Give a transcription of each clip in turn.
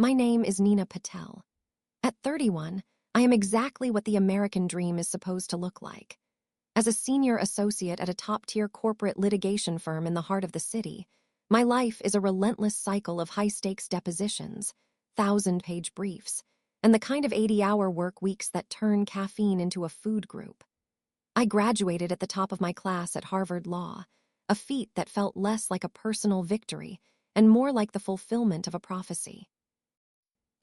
My name is Nina Patel. At 31, I am exactly what the American dream is supposed to look like. As a senior associate at a top-tier corporate litigation firm in the heart of the city, my life is a relentless cycle of high-stakes depositions, 1,000-page briefs, and the kind of 80-hour work weeks that turn caffeine into a food group. I graduated at the top of my class at Harvard Law, a feat that felt less like a personal victory and more like the fulfillment of a prophecy.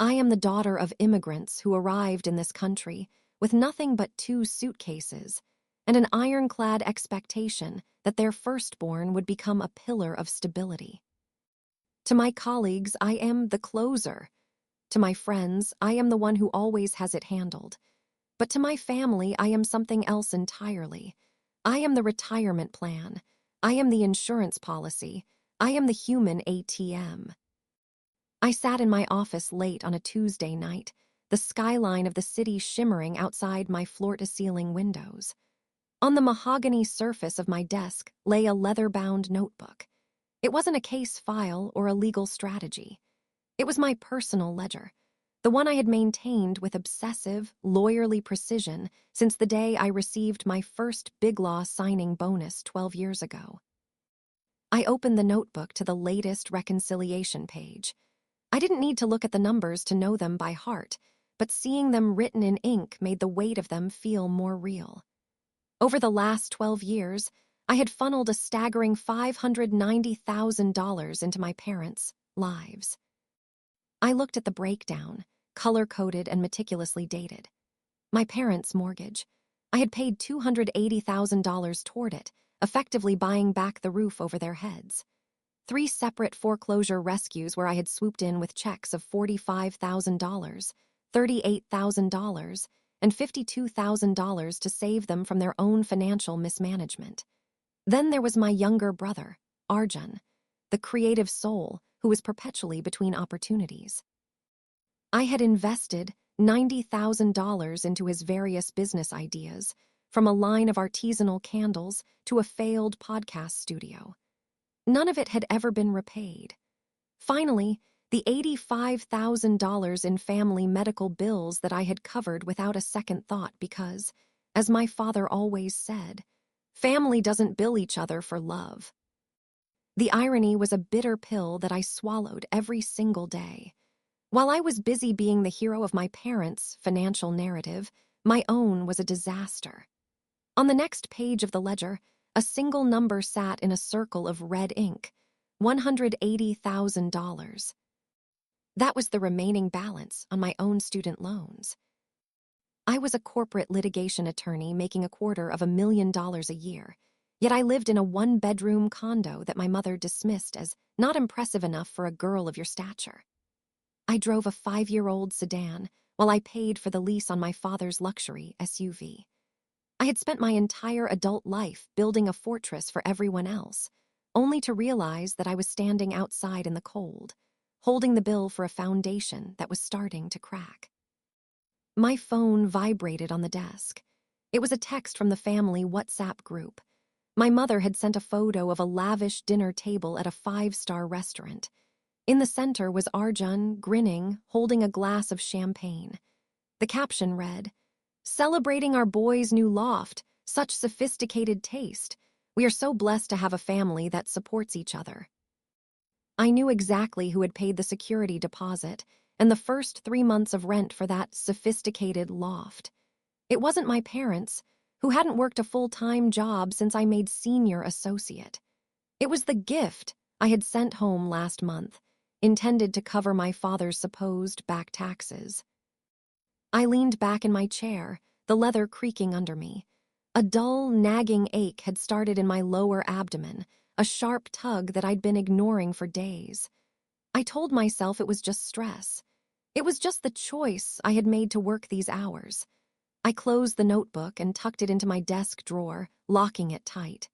I am the daughter of immigrants who arrived in this country with nothing but 2 suitcases and an ironclad expectation that their firstborn would become a pillar of stability. To my colleagues, I am the closer. To my friends, I am the one who always has it handled. But to my family, I am something else entirely. I am the retirement plan. I am the insurance policy. I am the human ATM. I sat in my office late on a Tuesday night, the skyline of the city shimmering outside my floor-to-ceiling windows. On the mahogany surface of my desk lay a leather-bound notebook. It wasn't a case file or a legal strategy. It was my personal ledger, the one I had maintained with obsessive, lawyerly precision since the day I received my first Big Law signing bonus 12 years ago. I opened the notebook to the latest reconciliation page. I didn't need to look at the numbers to know them by heart, but seeing them written in ink made the weight of them feel more real. Over the last 12 years, I had funneled a staggering $590,000 into my parents' lives. I looked at the breakdown, color-coded and meticulously dated. My parents' mortgage. I had paid $280,000 toward it, effectively buying back the roof over their heads. 3 separate foreclosure rescues where I had swooped in with checks of $45,000, $38,000, and $52,000 to save them from their own financial mismanagement. Then there was my younger brother, Arjun, the creative soul who was perpetually between opportunities. I had invested $90,000 into his various business ideas, from a line of artisanal candles to a failed podcast studio. None of it had ever been repaid. Finally, the $85,000 in family medical bills that I had covered without a second thought because, as my father always said, family doesn't bill each other for love. The irony was a bitter pill that I swallowed every single day. While I was busy being the hero of my parents' financial narrative, my own was a disaster. On the next page of the ledger, a single number sat in a circle of red ink, $180,000. That was the remaining balance on my own student loans. I was a corporate litigation attorney making $250,000 a year, yet I lived in a 1-bedroom condo that my mother dismissed as not impressive enough for a girl of your stature. I drove a 5-year-old sedan while I paid for the lease on my father's luxury SUV. I had spent my entire adult life building a fortress for everyone else, only to realize that I was standing outside in the cold, holding the bill for a foundation that was starting to crack. My phone vibrated on the desk. It was a text from the family WhatsApp group. My mother had sent a photo of a lavish dinner table at a 5-star restaurant. In the center was Arjun, grinning, holding a glass of champagne. The caption read, "Celebrating our boy's new loft, such sophisticated taste. We are so blessed to have a family that supports each other." I knew exactly who had paid the security deposit and the first 3 months of rent for that sophisticated loft. It wasn't my parents, who hadn't worked a full-time job since I made senior associate. It was the gift I had sent home last month, intended to cover my father's supposed back taxes. I leaned back in my chair, the leather creaking under me. A dull, nagging ache had started in my lower abdomen, a sharp tug that I'd been ignoring for days. I told myself it was just stress. It was just the choice I had made to work these hours. I closed the notebook and tucked it into my desk drawer, locking it tight.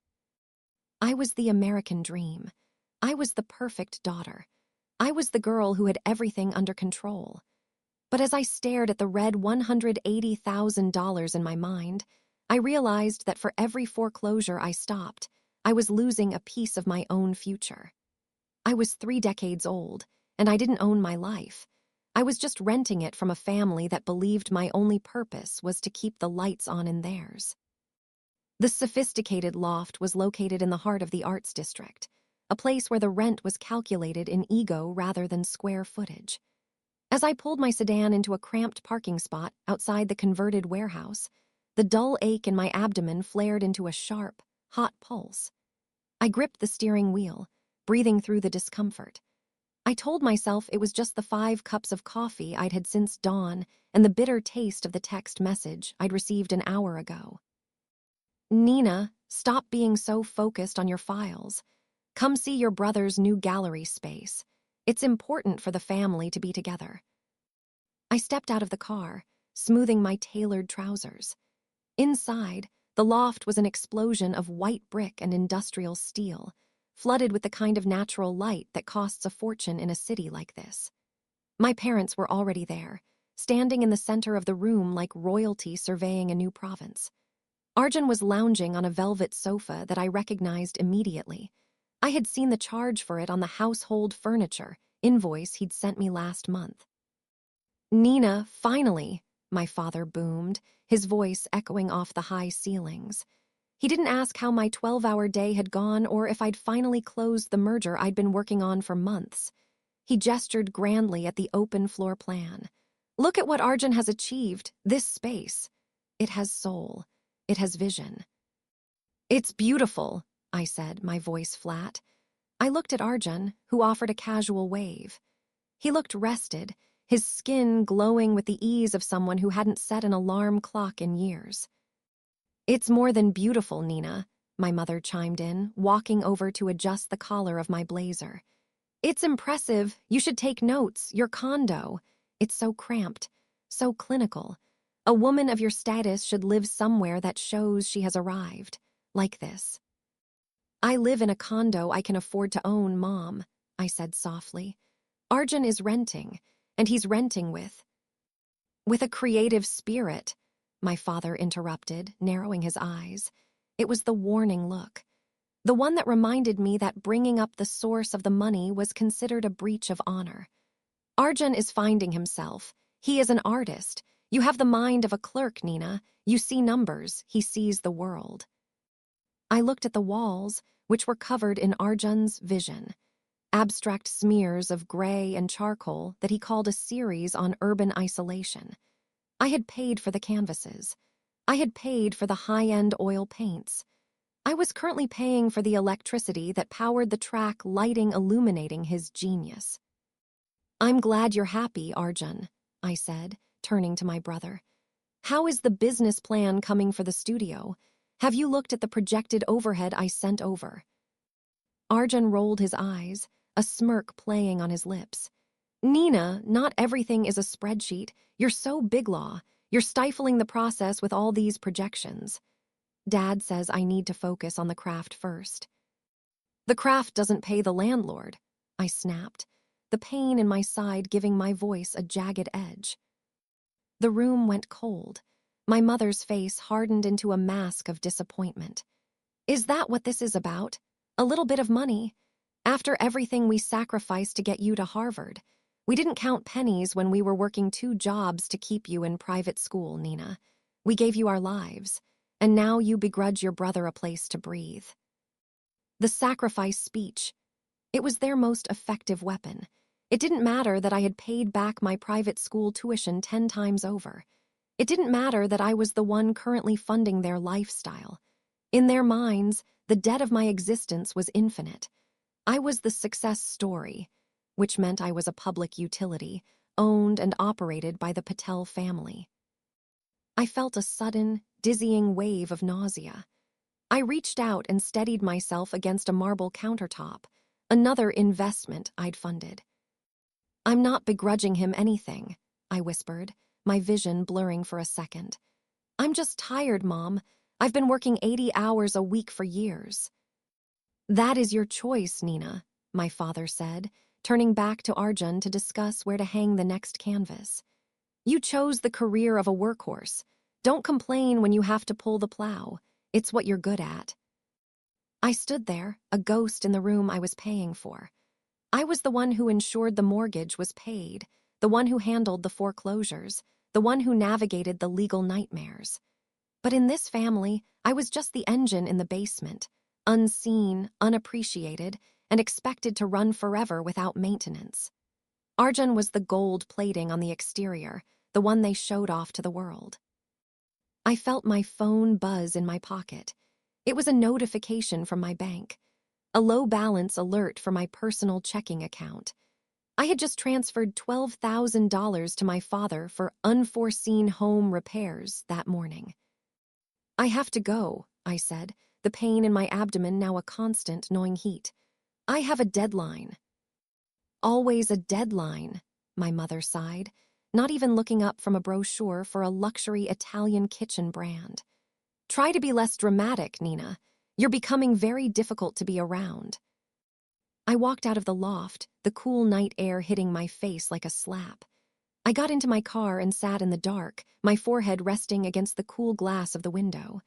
I was the American dream. I was the perfect daughter. I was the girl who had everything under control. But as I stared at the red $180,000 in my mind, I realized that for every foreclosure I stopped, I was losing a piece of my own future. I was 3 decades old, and I didn't own my life. I was just renting it from a family that believed my only purpose was to keep the lights on in theirs. The sophisticated loft was located in the heart of the arts district, a place where the rent was calculated in ego rather than square footage. As I pulled my sedan into a cramped parking spot outside the converted warehouse, the dull ache in my abdomen flared into a sharp, hot pulse. I gripped the steering wheel, breathing through the discomfort. I told myself it was just the 5 cups of coffee I'd had since dawn and the bitter taste of the text message I'd received an hour ago. Nina, stop being so focused on your files. Come see your brother's new gallery space. It's important for the family to be together. I stepped out of the car, smoothing my tailored trousers. Inside, the loft was an explosion of white brick and industrial steel, flooded with the kind of natural light that costs a fortune in a city like this. My parents were already there, standing in the center of the room like royalty surveying a new province. Arjun was lounging on a velvet sofa that I recognized immediately. I had seen the charge for it on the household furniture invoice he'd sent me last month. Nina, finally, my father boomed, his voice echoing off the high ceilings. He didn't ask how my 12-hour day had gone or if I'd finally closed the merger I'd been working on for months. He gestured grandly at the open floor plan. Look at what Arjun has achieved, this space. It has soul. It has vision. It's beautiful, I said, my voice flat. I looked at Arjun, who offered a casual wave. He looked rested, his skin glowing with the ease of someone who hadn't set an alarm clock in years. It's more than beautiful, Nina, my mother chimed in, walking over to adjust the collar of my blazer. It's impressive. You should take notes. Your condo. It's so cramped, so clinical. A woman of your status should live somewhere that shows she has arrived, like this. I live in a condo I can afford to own, Mom, I said softly. Arjun is renting, and he's renting with a creative spirit, my father interrupted, narrowing his eyes. It was the warning look. The one that reminded me that bringing up the source of the money was considered a breach of honor. Arjun is finding himself. He is an artist. You have the mind of a clerk, Nina. You see numbers. He sees the world. I looked at the walls, which were covered in Arjun's vision. Abstract smears of gray and charcoal that he called a series on urban isolation. I had paid for the canvases. I had paid for the high-end oil paints. I was currently paying for the electricity that powered the track lighting illuminating his genius. I'm glad you're happy, Arjun, I said, turning to my brother. How is the business plan coming for the studio? Have you looked at the projected overhead I sent over? Arjun rolled his eyes, a smirk playing on his lips. Nina, not everything is a spreadsheet. You're so big law. You're stifling the process with all these projections. Dad says I need to focus on the craft first. The craft doesn't pay the landlord, I snapped, the pain in my side giving my voice a jagged edge. The room went cold. My mother's face hardened into a mask of disappointment. Is that what this is about? A little bit of money? After everything we sacrificed to get you to Harvard, we didn't count pennies when we were working 2 jobs to keep you in private school, Nina. We gave you our lives, and now you begrudge your brother a place to breathe. The sacrifice speech. It was their most effective weapon. It didn't matter that I had paid back my private school tuition 10 times over. It didn't matter that I was the one currently funding their lifestyle. In their minds, the debt of my existence was infinite. I was the success story, which meant I was a public utility, owned and operated by the Patel family. I felt a sudden, dizzying wave of nausea. I reached out and steadied myself against a marble countertop, another investment I'd funded. I'm not begrudging him anything, I whispered, my vision blurring for a second. I'm just tired, Mom. I've been working 80 hours a week for years. That is your choice, Nina, my father said, turning back to Arjun to discuss where to hang the next canvas. You chose the career of a workhorse. Don't complain when you have to pull the plow. It's what you're good at. I stood there, a ghost in the room I was paying for. I was the one who ensured the mortgage was paid, the one who handled the foreclosures, the one who navigated the legal nightmares. But in this family, I was just the engine in the basement, unseen, unappreciated, and expected to run forever without maintenance. Arjun was the gold plating on the exterior, the one they showed off to the world. I felt my phone buzz in my pocket. It was a notification from my bank, a low balance alert for my personal checking account. I had just transferred $12,000 to my father for unforeseen home repairs that morning. I have to go, I said, the pain in my abdomen now a constant gnawing heat. I have a deadline. Always a deadline, my mother sighed, not even looking up from a brochure for a luxury Italian kitchen brand. Try to be less dramatic, Nina. You're becoming very difficult to be around. I walked out of the loft, the cool night air hitting my face like a slap. I got into my car and sat in the dark, my forehead resting against the cool glass of the window.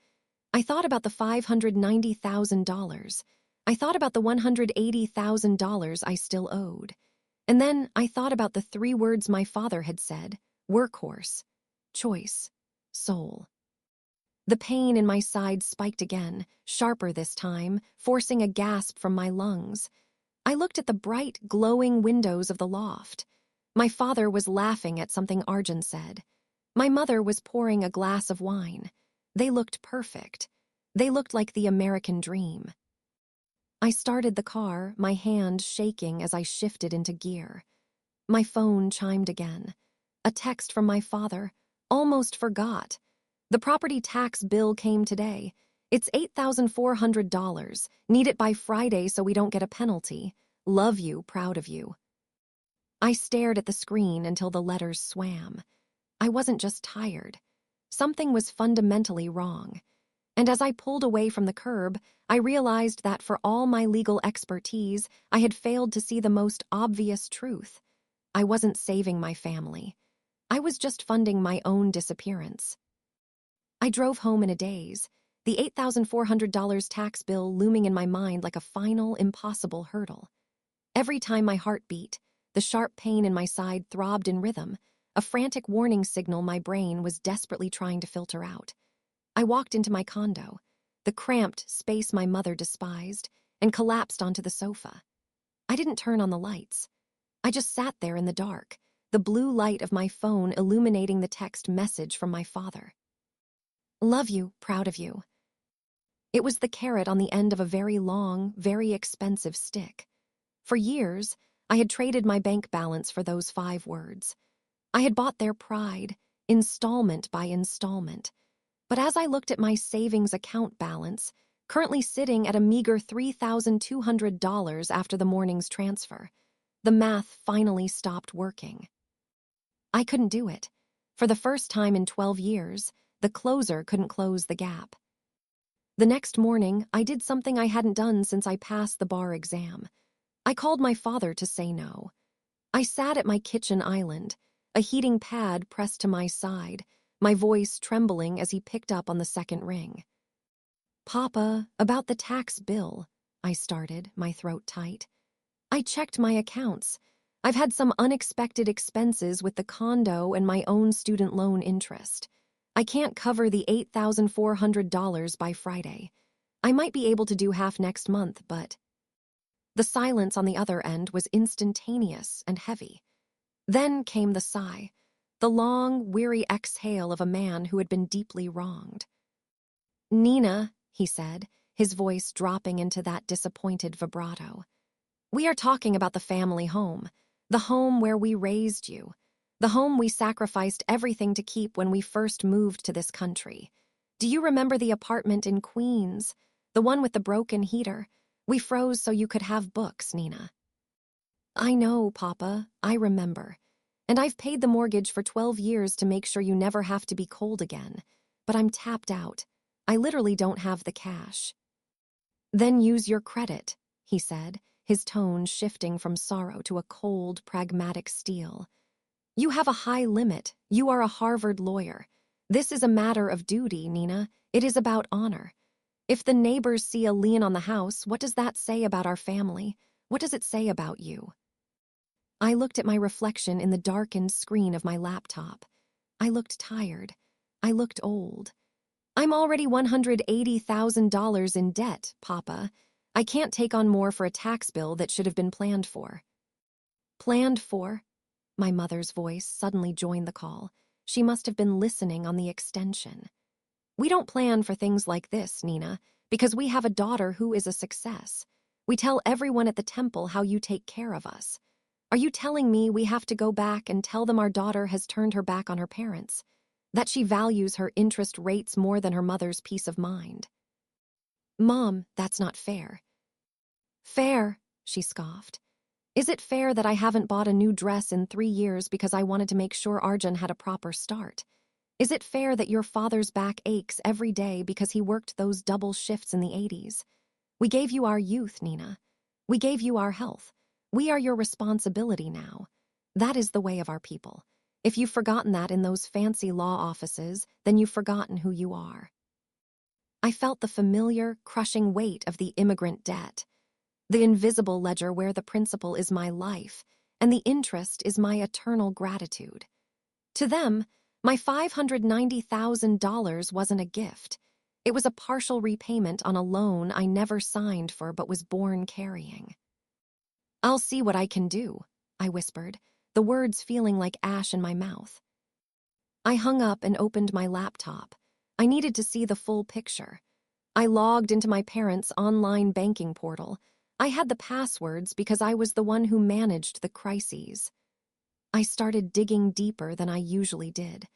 I thought about the $590,000. I thought about the $180,000 I still owed. And then I thought about the 3 words my father had said: workhorse, choice, soul. The pain in my side spiked again, sharper this time, forcing a gasp from my lungs. I looked at the bright, glowing windows of the loft. My father was laughing at something Arjun said. My mother was pouring a glass of wine. They looked perfect. They looked like the American dream. I started the car, my hand shaking as I shifted into gear. My phone chimed again. A text from my father. Almost forgot. The property tax bill came today. It's $8,400. Need it by Friday so we don't get a penalty. Love you, proud of you. I stared at the screen until the letters swam. I wasn't just tired. Something was fundamentally wrong. And as I pulled away from the curb, I realized that for all my legal expertise, I had failed to see the most obvious truth. I wasn't saving my family. I was just funding my own disappearance. I drove home in a daze, the $8,400 tax bill looming in my mind like a final, impossible hurdle. Every time my heart beat, the sharp pain in my side throbbed in rhythm, a frantic warning signal my brain was desperately trying to filter out. I walked into my condo, the cramped space my mother despised, and collapsed onto the sofa. I didn't turn on the lights. I just sat there in the dark, the blue light of my phone illuminating the text message from my father. Love you, proud of you. It was the carrot on the end of a very long, very expensive stick. For years, I had traded my bank balance for those 5 words. I had bought their pride, installment by installment. But as I looked at my savings account balance, currently sitting at a meager $3,200 after the morning's transfer, the math finally stopped working. I couldn't do it. For the first time in 12 years, the closer couldn't close the gap. The next morning, I did something I hadn't done since I passed the bar exam. I called my father to say no. I sat at my kitchen island, a heating pad pressed to my side, my voice trembling as he picked up on the second ring. Papa, about the tax bill, I started, my throat tight. I checked my accounts. I've had some unexpected expenses with the condo and my own student loan interest. I can't cover the $8,400 by Friday. I might be able to do half next month, but... The silence on the other end was instantaneous and heavy. Then came the sigh, the long, weary exhale of a man who had been deeply wronged. Nina, he said, his voice dropping into that disappointed vibrato. We are talking about the family home, the home where we raised you, the home we sacrificed everything to keep when we first moved to this country. Do you remember the apartment in Queens, the one with the broken heater? We froze so you could have books, Nina. I know, Papa, I remember. And I've paid the mortgage for 12 years to make sure you never have to be cold again. But I'm tapped out. I literally don't have the cash. Then use your credit, he said, his tone shifting from sorrow to a cold, pragmatic steel. You have a high limit. You are a Harvard lawyer. This is a matter of duty, Nina. It is about honor. If the neighbors see a lien on the house, what does that say about our family? What does it say about you? I looked at my reflection in the darkened screen of my laptop. I looked tired. I looked old. I'm already $180,000 in debt, Papa. I can't take on more for a tax bill that should have been planned for. Planned for? My mother's voice suddenly joined the call. She must have been listening on the extension. We don't plan for things like this, Nina, because we have a daughter who is a success. We tell everyone at the temple how you take care of us. Are you telling me we have to go back and tell them our daughter has turned her back on her parents? That she values her interest rates more than her mother's peace of mind? Mom, that's not fair. Fair, she scoffed. Is it fair that I haven't bought a new dress in 3 years because I wanted to make sure Arjun had a proper start? Is it fair that your father's back aches every day because he worked those double shifts in the 80s? We gave you our youth, Nina. We gave you our health. We are your responsibility now. That is the way of our people. If you've forgotten that in those fancy law offices, then you've forgotten who you are. I felt the familiar, crushing weight of the immigrant debt. The invisible ledger where the principal is my life, and the interest is my eternal gratitude. To them, my $590,000 wasn't a gift. It was a partial repayment on a loan I never signed for but was born carrying. I'll see what I can do, I whispered, the words feeling like ash in my mouth. I hung up and opened my laptop. I needed to see the full picture. I logged into my parents' online banking portal. I had the passwords because I was the one who managed the crises. I started digging deeper than I usually did.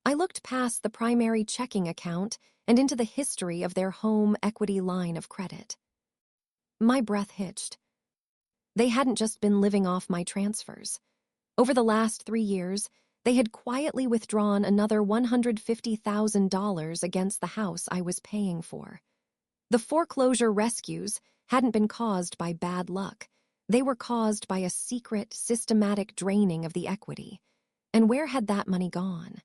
I looked past the primary checking account and into the history of their home equity line of credit. My breath hitched. They hadn't just been living off my transfers. Over the last 3 years, they had quietly withdrawn another $150,000 against the house I was paying for. The foreclosure rescues hadn't been caused by bad luck. They were caused by a secret, systematic draining of the equity. And where had that money gone?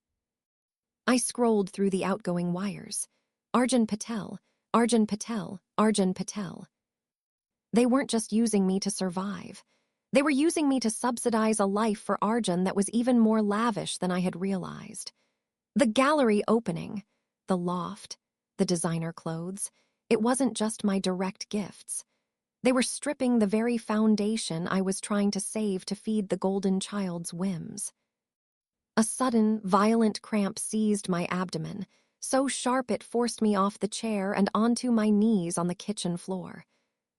I scrolled through the outgoing wires. Arjun Patel, Arjun Patel, Arjun Patel. They weren't just using me to survive. They were using me to subsidize a life for Arjun that was even more lavish than I had realized. The gallery opening, the loft, the designer clothes, it wasn't just my direct gifts. They were stripping the very foundation I was trying to save to feed the golden child's whims. A sudden, violent cramp seized my abdomen, so sharp it forced me off the chair and onto my knees on the kitchen floor.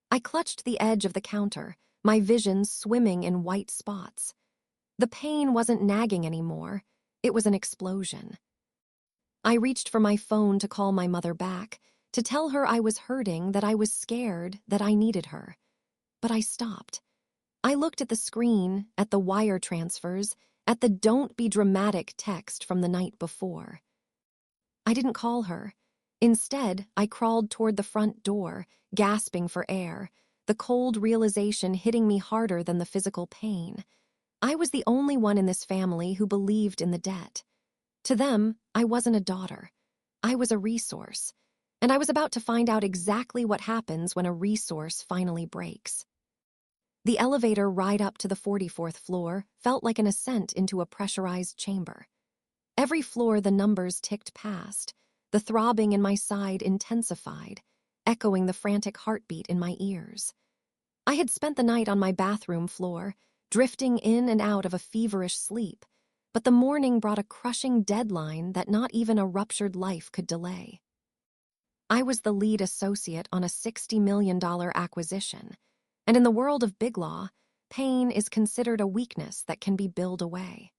I clutched the edge of the counter, my vision swimming in white spots. The pain wasn't nagging anymore. It was an explosion. I reached for my phone to call my mother back, to tell her I was hurting, that I was scared, that I needed her. But I stopped. I looked at the screen, at the wire transfers, at the "don't be dramatic" text from the night before. I didn't call her. Instead, I crawled toward the front door, gasping for air, the cold realization hitting me harder than the physical pain. I was the only one in this family who believed in the debt. To them, I wasn't a daughter. I was a resource. And I was about to find out exactly what happens when a resource finally breaks. The elevator ride up to the 44th floor felt like an ascent into a pressurized chamber. Every floor the numbers ticked past, the throbbing in my side intensified, echoing the frantic heartbeat in my ears. I had spent the night on my bathroom floor, drifting in and out of a feverish sleep, but the morning brought a crushing deadline that not even a ruptured life could delay. I was the lead associate on a $60 million acquisition, and in the world of big law, pain is considered a weakness that can be billed away.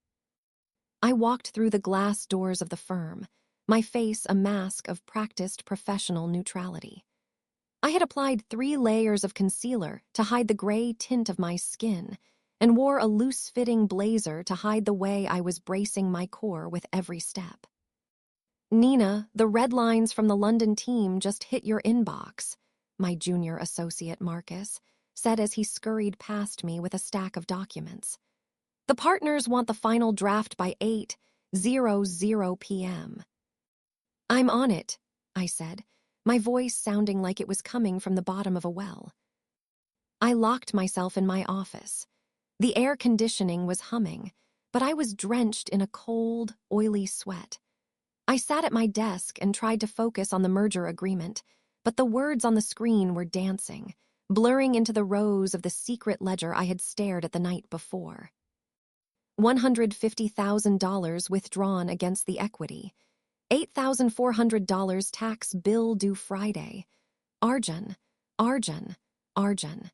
I walked through the glass doors of the firm, my face a mask of practiced professional neutrality. I had applied 3 layers of concealer to hide the gray tint of my skin, and wore a loose-fitting blazer to hide the way I was bracing my core with every step. "Nina, the red lines from the London team just hit your inbox," my junior associate Marcus said as he scurried past me with a stack of documents. "The partners want the final draft by 8:00 p.m. "I'm on it," I said, my voice sounding like it was coming from the bottom of a well. I locked myself in my office. The air conditioning was humming, but I was drenched in a cold, oily sweat. I sat at my desk and tried to focus on the merger agreement, but the words on the screen were dancing, blurring into the rows of the secret ledger I had stared at the night before. $150,000 withdrawn against the equity. $8,400 tax bill due Friday. Arjun, Arjun, Arjun.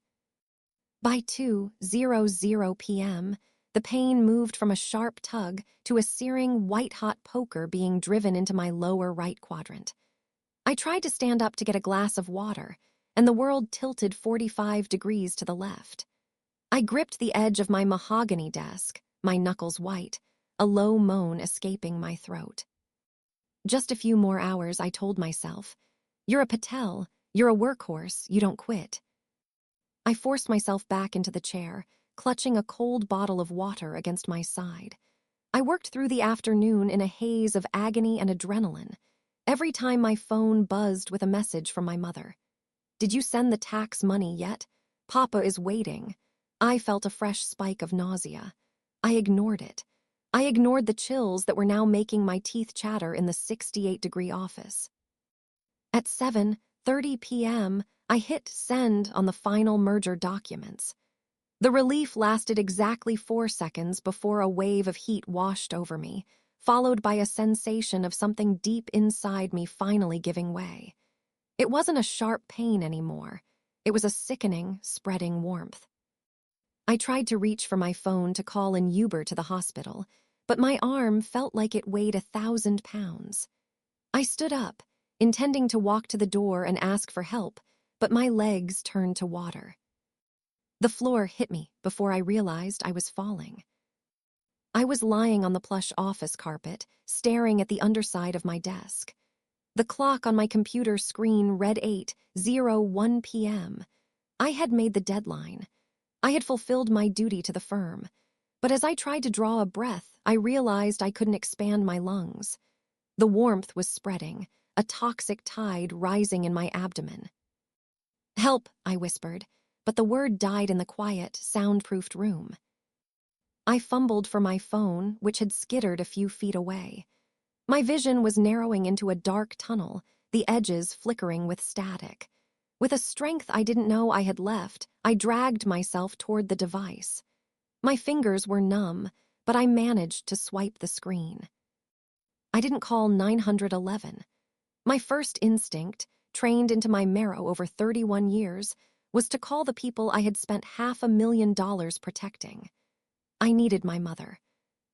By 2:00 p.m., the pain moved from a sharp tug to a searing, white-hot poker being driven into my lower right quadrant. I tried to stand up to get a glass of water, and the world tilted 45 degrees to the left. I gripped the edge of my mahogany desk, my knuckles white, a low moan escaping my throat. Just a few more hours, I told myself. You're a Patel, you're a workhorse, you don't quit. I forced myself back into the chair, clutching a cold bottle of water against my side. I worked through the afternoon in a haze of agony and adrenaline. Every time my phone buzzed with a message from my mother. Did you send the tax money yet? Papa is waiting. I felt a fresh spike of nausea. I ignored it. I ignored the chills that were now making my teeth chatter in the 68-degree office. At 7:30 p.m., I hit send on the final merger documents. The relief lasted exactly 4 seconds before a wave of heat washed over me, followed by a sensation of something deep inside me finally giving way. It wasn't a sharp pain anymore. It was a sickening, spreading warmth. I tried to reach for my phone to call an Uber to the hospital, but my arm felt like it weighed 1,000 pounds. I stood up, intending to walk to the door and ask for help, but my legs turned to water. The floor hit me before I realized I was falling. I was lying on the plush office carpet, staring at the underside of my desk. The clock on my computer screen read 8:01 p.m. I had made the deadline. I had fulfilled my duty to the firm. But as I tried to draw a breath, I realized I couldn't expand my lungs. The warmth was spreading, a toxic tide rising in my abdomen. "Help," I whispered, but the word died in the quiet, soundproofed room. I fumbled for my phone, which had skittered a few feet away. My vision was narrowing into a dark tunnel, the edges flickering with static. With a strength I didn't know I had left, I dragged myself toward the device. My fingers were numb, but I managed to swipe the screen. I didn't call 911. My first instinct, trained into my marrow over 31 years, was to call the people I had spent $500,000 protecting. I needed my mother.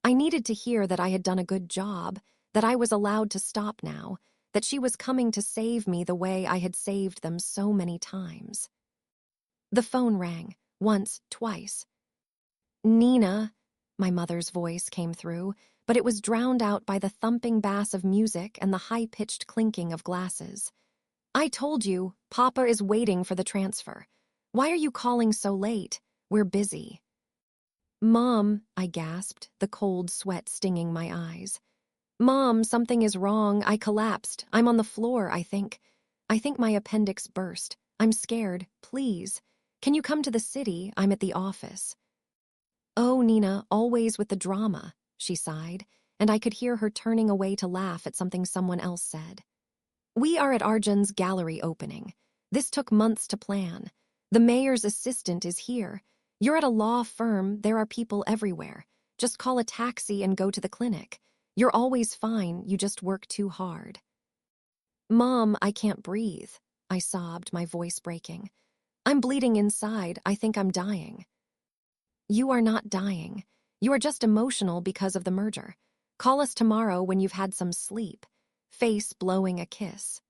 I needed to hear that I had done a good job, that I was allowed to stop now, that she was coming to save me the way I had saved them so many times. The phone rang, once, twice. "Nina," my mother's voice came through, but it was drowned out by the thumping bass of music and the high-pitched clinking of glasses. "I told you, Papa is waiting for the transfer. Why are you calling so late? We're busy." "Mom," I gasped, the cold sweat stinging my eyes. "Mom, something is wrong. I collapsed. I'm on the floor, I think. I think my appendix burst. I'm scared. Please. Can you come to the city? I'm at the office." "Oh, Nina, always with the drama," she sighed, and I could hear her turning away to laugh at something someone else said. "We are at Arjun's gallery opening. This took months to plan. The mayor's assistant is here. You're at a law firm. There are people everywhere. Just call a taxi and go to the clinic. You're always fine. You just work too hard." "Mom, I can't breathe," I sobbed, my voice breaking. "I'm bleeding inside. I think I'm dying." "You are not dying. You are just emotional because of the merger. Call us tomorrow when you've had some sleep." Face blowing a kiss.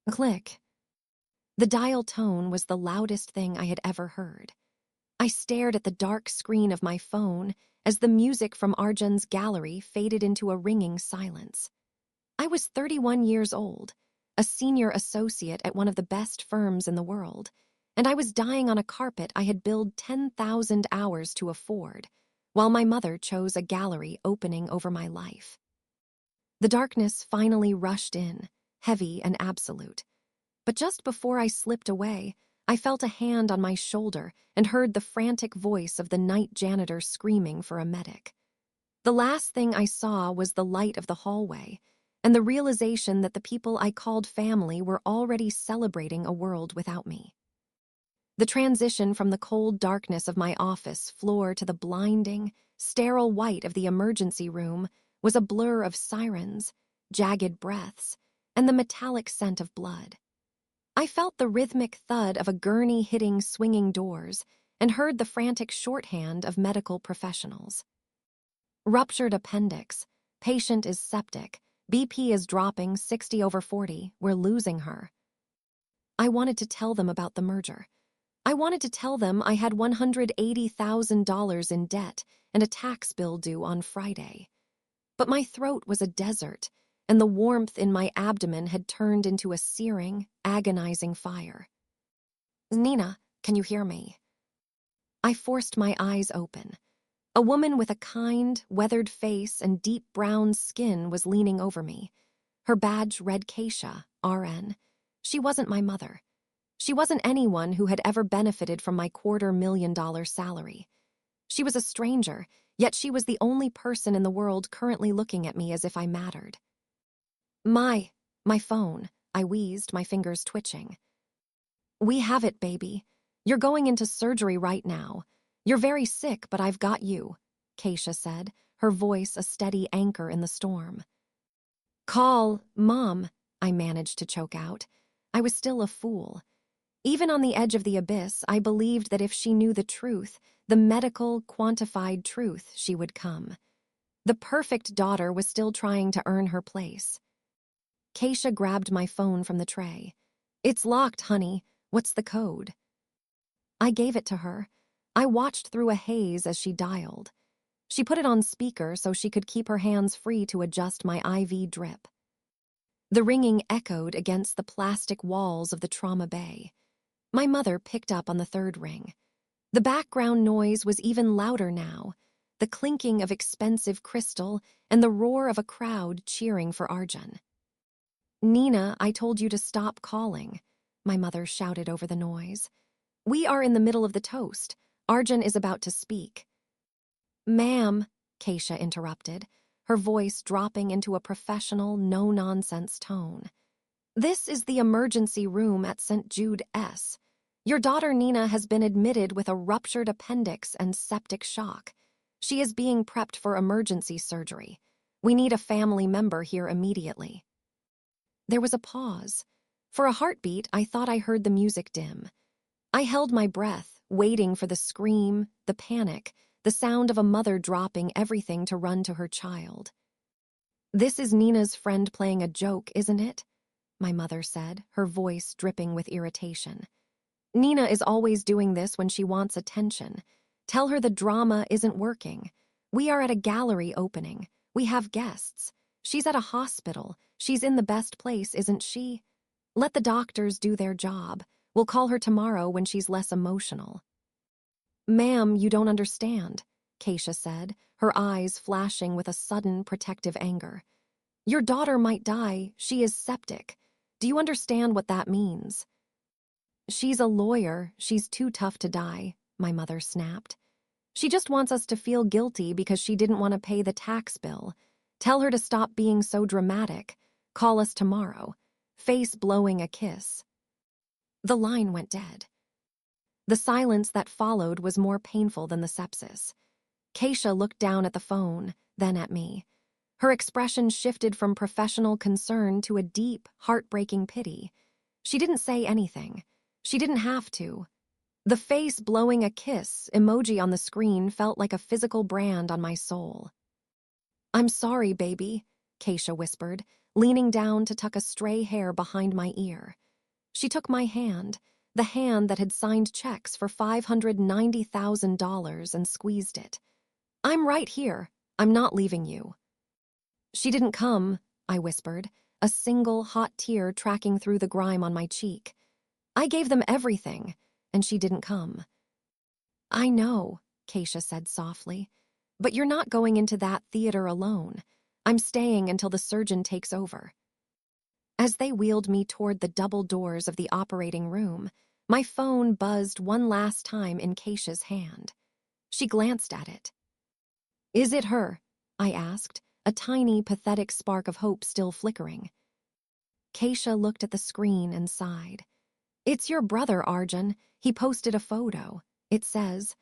Click. The dial tone was the loudest thing I had ever heard. I stared at the dark screen of my phone as the music from Arjun's gallery faded into a ringing silence. I was 31 years old, a senior associate at one of the best firms in the world, and I was dying on a carpet I had billed 10,000 hours to afford, while my mother chose a gallery opening over my life. The darkness finally rushed in, heavy and absolute. But just before I slipped away, I felt a hand on my shoulder and heard the frantic voice of the night janitor screaming for a medic. The last thing I saw was the light of the hallway and the realization that the people I called family were already celebrating a world without me. The transition from the cold darkness of my office floor to the blinding, sterile white of the emergency room was a blur of sirens, jagged breaths, and the metallic scent of blood. I felt the rhythmic thud of a gurney hitting swinging doors and heard the frantic shorthand of medical professionals. Ruptured appendix. Patient is septic. BP is dropping 60/40. We're losing her. I wanted to tell them about the merger. I wanted to tell them I had $180,000 in debt and a tax bill due on Friday. But my throat was a desert, and the warmth in my abdomen had turned into a searing, agonizing fire. Nina, can you hear me? I forced my eyes open. A woman with a kind, weathered face and deep brown skin was leaning over me. Her badge read Keisha, RN. She wasn't my mother. She wasn't anyone who had ever benefited from my $250,000 salary. She was a stranger, yet she was the only person in the world currently looking at me as if I mattered. My phone, I wheezed, my fingers twitching. We have it, baby. You're going into surgery right now. You're very sick, but I've got you, Keisha said, her voice a steady anchor in the storm. Call, Mom, I managed to choke out. I was still a fool. Even on the edge of the abyss, I believed that if she knew the truth, the medical, quantified truth, she would come. The perfect daughter was still trying to earn her place. Keisha grabbed my phone from the tray. It's locked, honey. What's the code? I gave it to her. I watched through a haze as she dialed. She put it on speaker so she could keep her hands free to adjust my IV drip. The ringing echoed against the plastic walls of the trauma bay. My mother picked up on the third ring. The background noise was even louder now, the clinking of expensive crystal and the roar of a crowd cheering for Arjun. Nina, I told you to stop calling, my mother shouted over the noise. We are in the middle of the toast. Arjun is about to speak. Ma'am, Keisha interrupted, her voice dropping into a professional, no-nonsense tone. This is the emergency room at St. Jude S. Your daughter Nina has been admitted with a ruptured appendix and septic shock. She is being prepped for emergency surgery. We need a family member here immediately. There was a pause. For a heartbeat, I thought I heard the music dim. I held my breath, waiting for the scream, the panic, the sound of a mother dropping everything to run to her child. This is Nina's friend playing a joke, isn't it? My mother said, her voice dripping with irritation. Nina is always doing this when she wants attention. Tell her the drama isn't working. We are at a gallery opening. We have guests. She's at a hospital. She's in the best place, isn't she? Let the doctors do their job. We'll call her tomorrow when she's less emotional. Ma'am, you don't understand, Keisha said, her eyes flashing with a sudden protective anger. Your daughter might die. She is septic. Do you understand what that means? She's a lawyer. She's too tough to die, my mother snapped. She just wants us to feel guilty because she didn't want to pay the tax bill. Tell her to stop being so dramatic. Call us tomorrow. Face blowing a kiss. The line went dead. The silence that followed was more painful than the sepsis. Keisha looked down at the phone, then at me. Her expression shifted from professional concern to a deep, heartbreaking pity. She didn't say anything. She didn't have to. The face blowing a kiss emoji on the screen felt like a physical brand on my soul. I'm sorry, baby, Keisha whispered, leaning down to tuck a stray hair behind my ear. She took my hand, the hand that had signed checks for $590,000, and squeezed it. I'm right here. I'm not leaving you. She didn't come, I whispered, a single hot tear tracking through the grime on my cheek. I gave them everything, and she didn't come. I know, Keisha said softly, but you're not going into that theater alone. I'm staying until the surgeon takes over. As they wheeled me toward the double doors of the operating room, My phone buzzed one last time in Keisha's hand. She glanced at it. "Is it her?" I asked, a tiny, pathetic spark of hope still flickering. Keisha looked at the screen and sighed. "It's your brother, Arjun. He posted a photo. It says,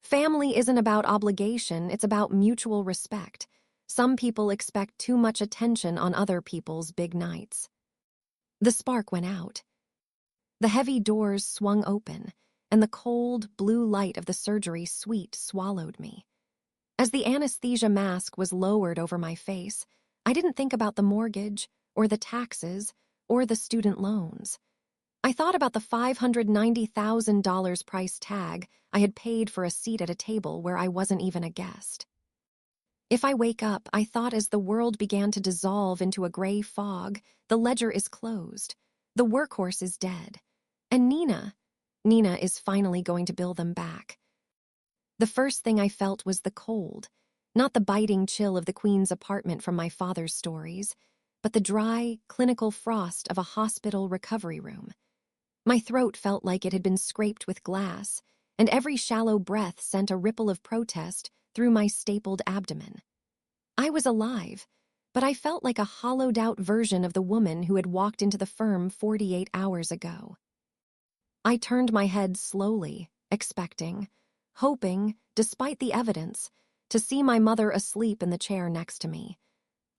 'Family isn't about obligation, it's about mutual respect. Some people expect too much attention on other people's big nights.'" The spark went out. The heavy doors swung open, and the cold, blue light of the surgery suite swallowed me. As the anesthesia mask was lowered over my face, I didn't think about the mortgage, or the taxes, or the student loans. I thought about the $590,000 price tag I had paid for a seat at a table where I wasn't even a guest. If I wake up, I thought, as the world began to dissolve into a gray fog, the ledger is closed, the workhorse is dead, and Nina is finally going to bill them back. The first thing I felt was the cold, not the biting chill of the Queen's apartment from my father's stories, but the dry, clinical frost of a hospital recovery room. My throat felt like it had been scraped with glass, and every shallow breath sent a ripple of protest through my stapled abdomen. I was alive, but I felt like a hollowed-out version of the woman who had walked into the firm 48 hours ago. I turned my head slowly, expecting, hoping, despite the evidence, to see my mother asleep in the chair next to me.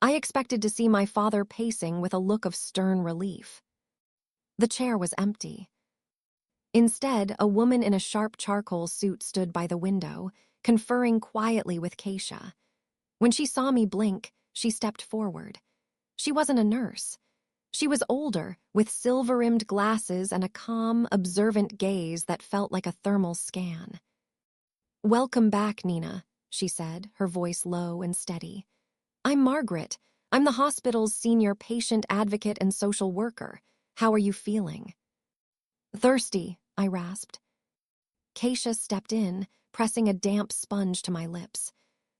I expected to see my father pacing with a look of stern relief. The chair was empty. Instead, a woman in a sharp charcoal suit stood by the window, conferring quietly with Keisha. When she saw me blink, she stepped forward. She wasn't a nurse. She was older, with silver-rimmed glasses and a calm, observant gaze that felt like a thermal scan. "Welcome back, Nina," she said, her voice low and steady. "I'm Margaret. I'm the hospital's senior patient advocate and social worker. How are you feeling?" "Thirsty," I rasped. Keisha stepped in, pressing a damp sponge to my lips.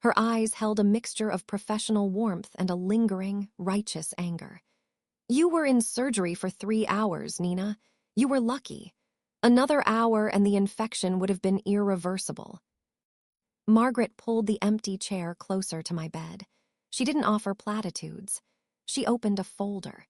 Her eyes held a mixture of professional warmth and a lingering, righteous anger. "You were in surgery for 3 hours, Nina. You were lucky. Another hour and the infection would have been irreversible." Margaret pulled the empty chair closer to my bed. She didn't offer platitudes. She opened a folder.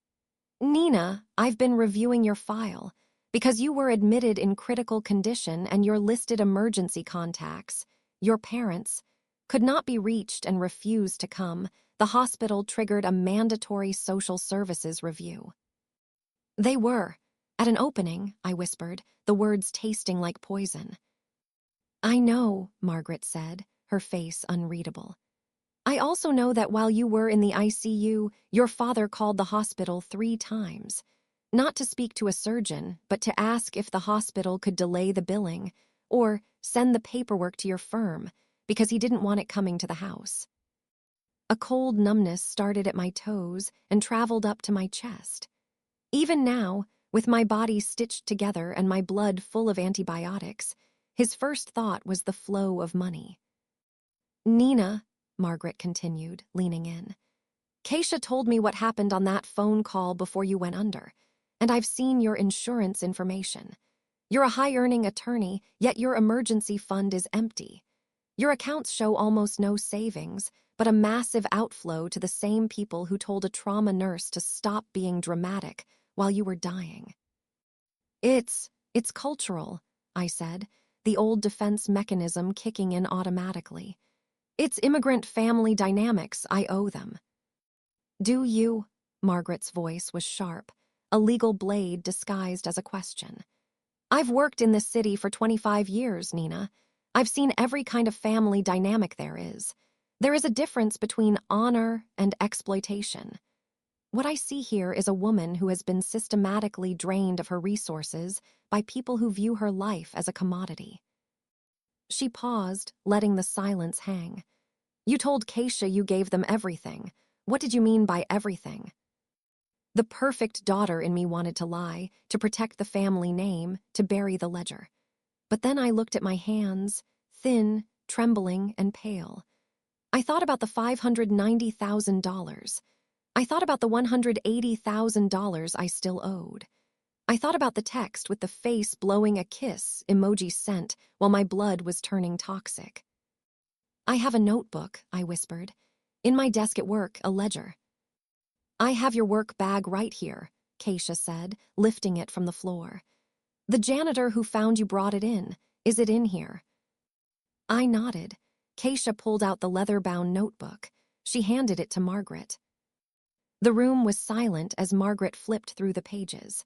"Nina, I've been reviewing your file. Because you were admitted in critical condition and your listed emergency contacts, your parents, could not be reached and refused to come, the hospital triggered a mandatory social services review." "They were. At an opening," I whispered, the words tasting like poison. "I know," Margaret said, her face unreadable. "I also know that while you were in the ICU, your father called the hospital 3 times. Not to speak to a surgeon, but to ask if the hospital could delay the billing or send the paperwork to your firm because he didn't want it coming to the house." A cold numbness started at my toes and traveled up to my chest. Even now, with my body stitched together and my blood full of antibiotics, his first thought was the flow of money. "Nina," Margaret continued, leaning in, "Keisha told me what happened on that phone call before you went under. And I've seen your insurance information. You're a high-earning attorney, yet your emergency fund is empty. Your accounts show almost no savings, but a massive outflow to the same people who told a trauma nurse to stop being dramatic while you were dying." It's cultural," I said, the old defense mechanism kicking in automatically. "It's immigrant family dynamics I owe them." "Do you?" Margaret's voice was sharp, a legal blade disguised as a question. "I've worked in this city for 25 years, Nina. I've seen every kind of family dynamic there is. There is a difference between honor and exploitation. What I see here is a woman who has been systematically drained of her resources by people who view her life as a commodity." She paused, letting the silence hang. "You told Keisha you gave them everything. What did you mean by everything?" The perfect daughter in me wanted to lie, to protect the family name, to bury the ledger. But then I looked at my hands, thin, trembling, and pale. I thought about the $590,000. I thought about the $180,000 I still owed. I thought about the text with the face blowing a kiss emoji sent while my blood was turning toxic. I have a notebook, I whispered. In my desk at work, a ledger. I have your work bag right here, Keisha said, lifting it from the floor. The janitor who found you brought it in. Is it in here? I nodded. Keisha pulled out the leather-bound notebook. She handed it to Margaret. The room was silent as Margaret flipped through the pages.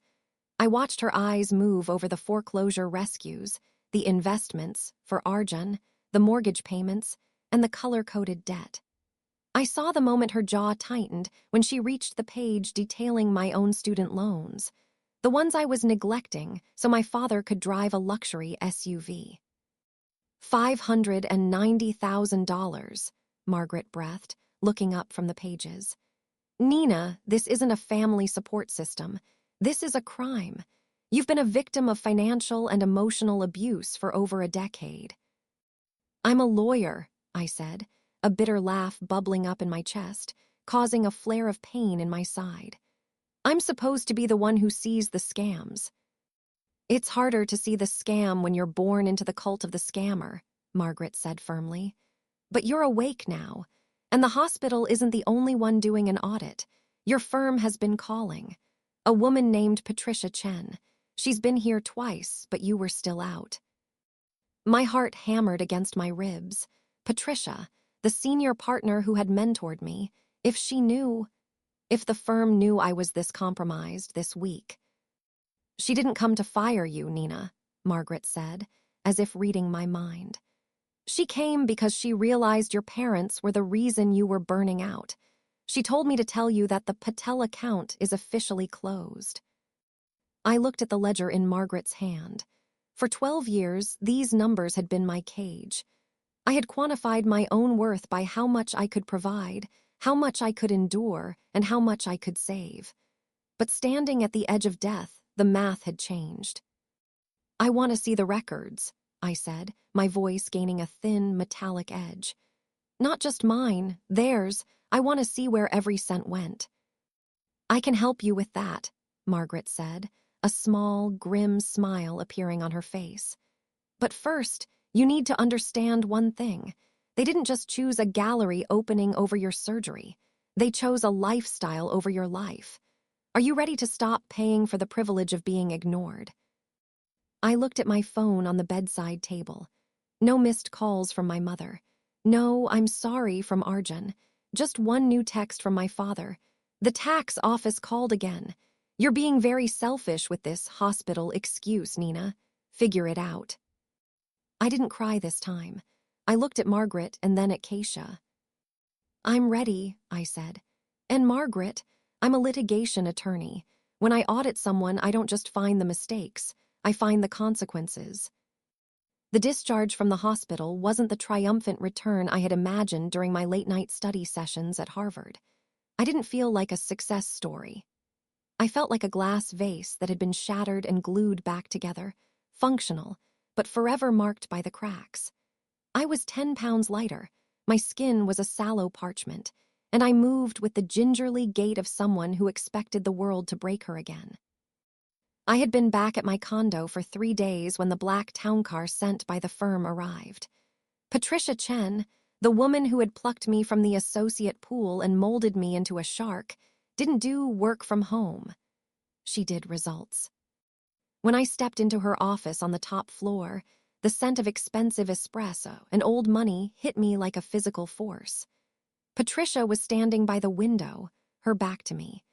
I watched her eyes move over the foreclosure rescues, the investments for Arjun, the mortgage payments, and the color-coded debt. I saw the moment her jaw tightened when she reached the page detailing my own student loans, the ones I was neglecting so my father could drive a luxury SUV. $590,000, Margaret breathed, looking up from the pages. Nina, this isn't a family support system. This is a crime. You've been a victim of financial and emotional abuse for over a decade. I'm a lawyer, I said, a bitter laugh bubbling up in my chest, causing a flare of pain in my side. I'm supposed to be the one who sees the scams. It's harder to see the scam when you're born into the cult of the scammer, Margaret said firmly. But you're awake now, and the hospital isn't the only one doing an audit. Your firm has been calling. A woman named Patricia Chen. She's been here twice, but you were still out. My heart hammered against my ribs. Patricia, the senior partner who had mentored me, if the firm knew I was this compromised, this weak. She didn't come to fire you, Nina, Margaret said, as if reading my mind. She came because she realized your parents were the reason you were burning out. She told me to tell you that the Patel account is officially closed. I looked at the ledger in Margaret's hand. For 12 years, these numbers had been my cage. I had quantified my own worth by how much I could provide, how much I could endure, and how much I could save. But standing at the edge of death, the math had changed. I want to see the records, I said, my voice gaining a thin, metallic edge. Not just mine, theirs. I want to see where every cent went. I can help you with that, Margaret said, a small, grim smile appearing on her face. But first, you need to understand one thing. They didn't just choose a gallery opening over your surgery. They chose a lifestyle over your life. Are you ready to stop paying for the privilege of being ignored? I looked at my phone on the bedside table. No missed calls from my mother. No, I'm sorry from Arjun. Just one new text from my father. The tax office called again. You're being very selfish with this hospital excuse, Nina. Figure it out. I didn't cry this time. I looked at Margaret and then at Keisha. I'm ready, I said. And Margaret, I'm a litigation attorney. When I audit someone, I don't just find the mistakes. I find the consequences. The discharge from the hospital wasn't the triumphant return I had imagined during my late-night study sessions at Harvard. I didn't feel like a success story. I felt like a glass vase that had been shattered and glued back together, functional, but forever marked by the cracks. I was 10 pounds lighter, my skin was a sallow parchment, and I moved with the gingerly gait of someone who expected the world to break her again. I had been back at my condo for 3 days when the black town car sent by the firm arrived. Patricia Chen, the woman who had plucked me from the associate pool and molded me into a shark, didn't do work from home. She did results. When I stepped into her office on the top floor, the scent of expensive espresso and old money hit me like a physical force. Patricia was standing by the window, her back to me.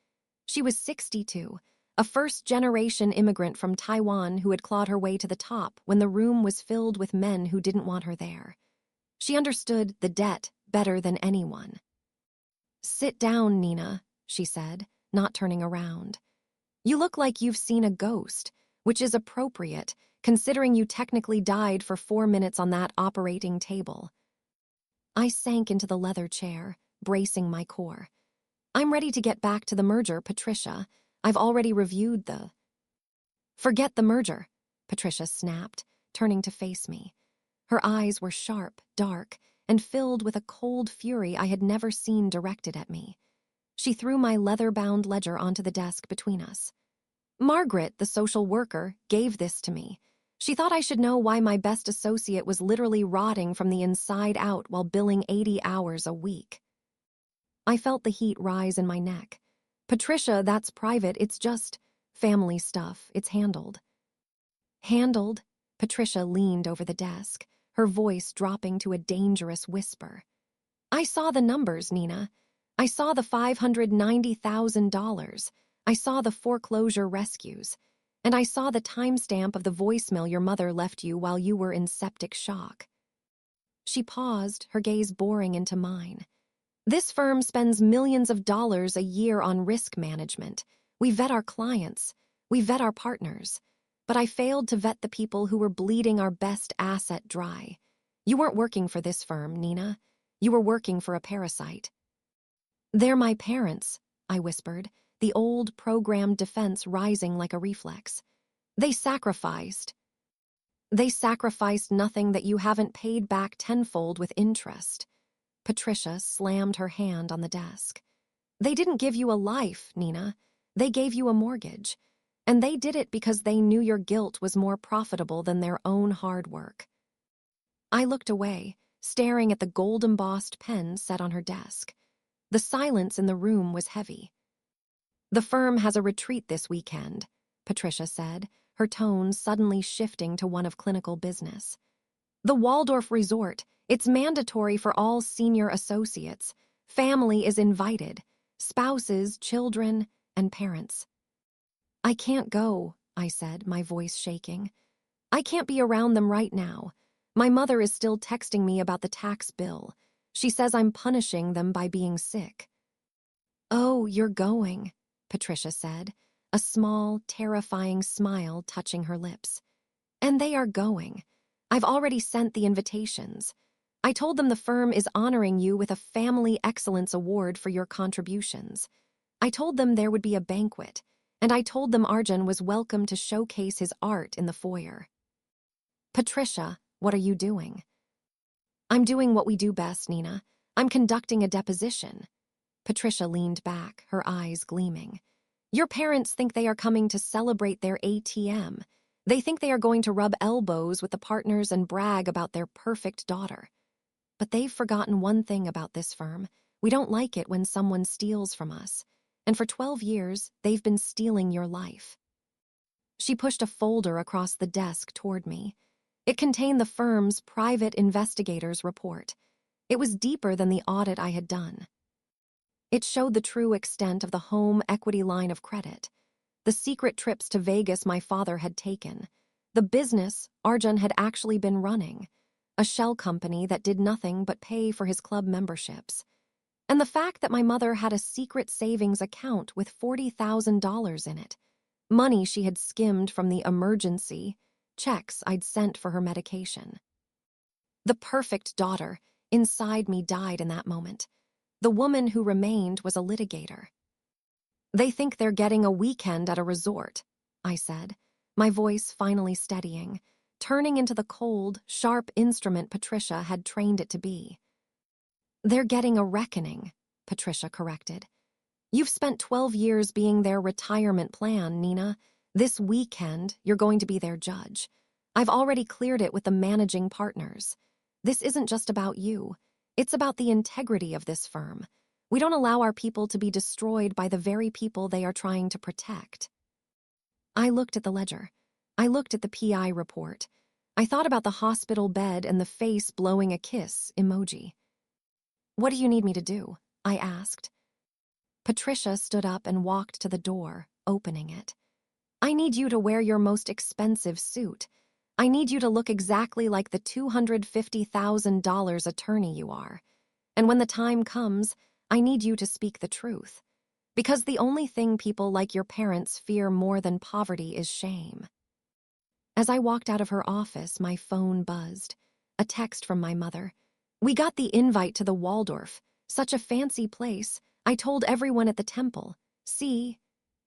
She was 62, a first-generation immigrant from Taiwan who had clawed her way to the top when the room was filled with men who didn't want her there. She understood the debt better than anyone. "Sit down, Nina," she said, not turning around. "You look like you've seen a ghost, which is appropriate, considering you technically died for 4 minutes on that operating table." I sank into the leather chair, bracing my core. "I'm ready to get back to the merger, Patricia. I've already reviewed the—" "Forget the merger," Patricia snapped, turning to face me. Her eyes were sharp, dark, and filled with a cold fury I had never seen directed at me. She threw my leather-bound ledger onto the desk between us. Margaret, the social worker, gave this to me. She thought I should know why my best associate was literally rotting from the inside out while billing 80 hours a week. I felt the heat rise in my neck. Patricia, that's private, it's just family stuff, it's handled. Handled? Patricia leaned over the desk, her voice dropping to a dangerous whisper. I saw the numbers, Nina. I saw the $590,000. I saw the foreclosure rescues. And I saw the timestamp of the voicemail your mother left you while you were in septic shock. She paused, her gaze boring into mine. This firm spends millions of dollars a year on risk management. We vet our clients. We vet our partners. But I failed to vet the people who were bleeding our best asset dry. You weren't working for this firm, Nina. You were working for a parasite. They're my parents, I whispered, the old programmed defense rising like a reflex. They sacrificed nothing that you haven't paid back tenfold with interest. Patricia slammed her hand on the desk. They didn't give you a life, Nina. They gave you a mortgage. And they did it because they knew your guilt was more profitable than their own hard work. I looked away, staring at the gold-embossed pen set on her desk. The silence in the room was heavy. The firm has a retreat this weekend, Patricia said, her tone suddenly shifting to one of clinical business. The Waldorf Resort, it's mandatory for all senior associates. Family is invited, spouses, children, and parents. I can't go, I said, my voice shaking. I can't be around them right now. My mother is still texting me about the tax bill. She says I'm punishing them by being sick. Oh, you're going, Patricia said, a small, terrifying smile touching her lips. And they are going. I've already sent the invitations. I told them the firm is honoring you with a Family Excellence Award for your contributions. I told them there would be a banquet, and I told them Arjun was welcome to showcase his art in the foyer. Patricia, what are you doing? I'm doing what we do best, Nina. I'm conducting a deposition. Patricia leaned back, her eyes gleaming. Your parents think they are coming to celebrate their ATM. They think they are going to rub elbows with the partners and brag about their perfect daughter. But they've forgotten one thing about this firm. We don't like it when someone steals from us. And for 12 years, they've been stealing your life. She pushed a folder across the desk toward me. It contained the firm's private investigator's report. It was deeper than the audit I had done. It showed the true extent of the home equity line of credit, the secret trips to Vegas my father had taken, the business Arjun had actually been running, a shell company that did nothing but pay for his club memberships, and the fact that my mother had a secret savings account with $40,000 in it, money she had skimmed from the emergency checks I'd sent for her medication. The perfect daughter inside me died in that moment. The woman who remained was a litigator. They think they're getting a weekend at a resort, I said, my voice finally steadying, turning into the cold, sharp instrument Patricia had trained it to be. They're getting a reckoning, Patricia corrected. You've spent 12 years being their retirement plan, Nina. This weekend, you're going to be their judge. I've already cleared it with the managing partners. This isn't just about you. It's about the integrity of this firm. We don't allow our people to be destroyed by the very people they are trying to protect. I looked at the ledger. I looked at the PI report. I thought about the hospital bed and the face blowing a kiss emoji. What do you need me to do? I asked. Patricia stood up and walked to the door, opening it. I need you to wear your most expensive suit. I need you to look exactly like the $250,000 attorney you are. And when the time comes, I need you to speak the truth. Because the only thing people like your parents fear more than poverty is shame. As I walked out of her office, my phone buzzed. A text from my mother. We got the invite to the Waldorf. Such a fancy place. I told everyone at the temple. See,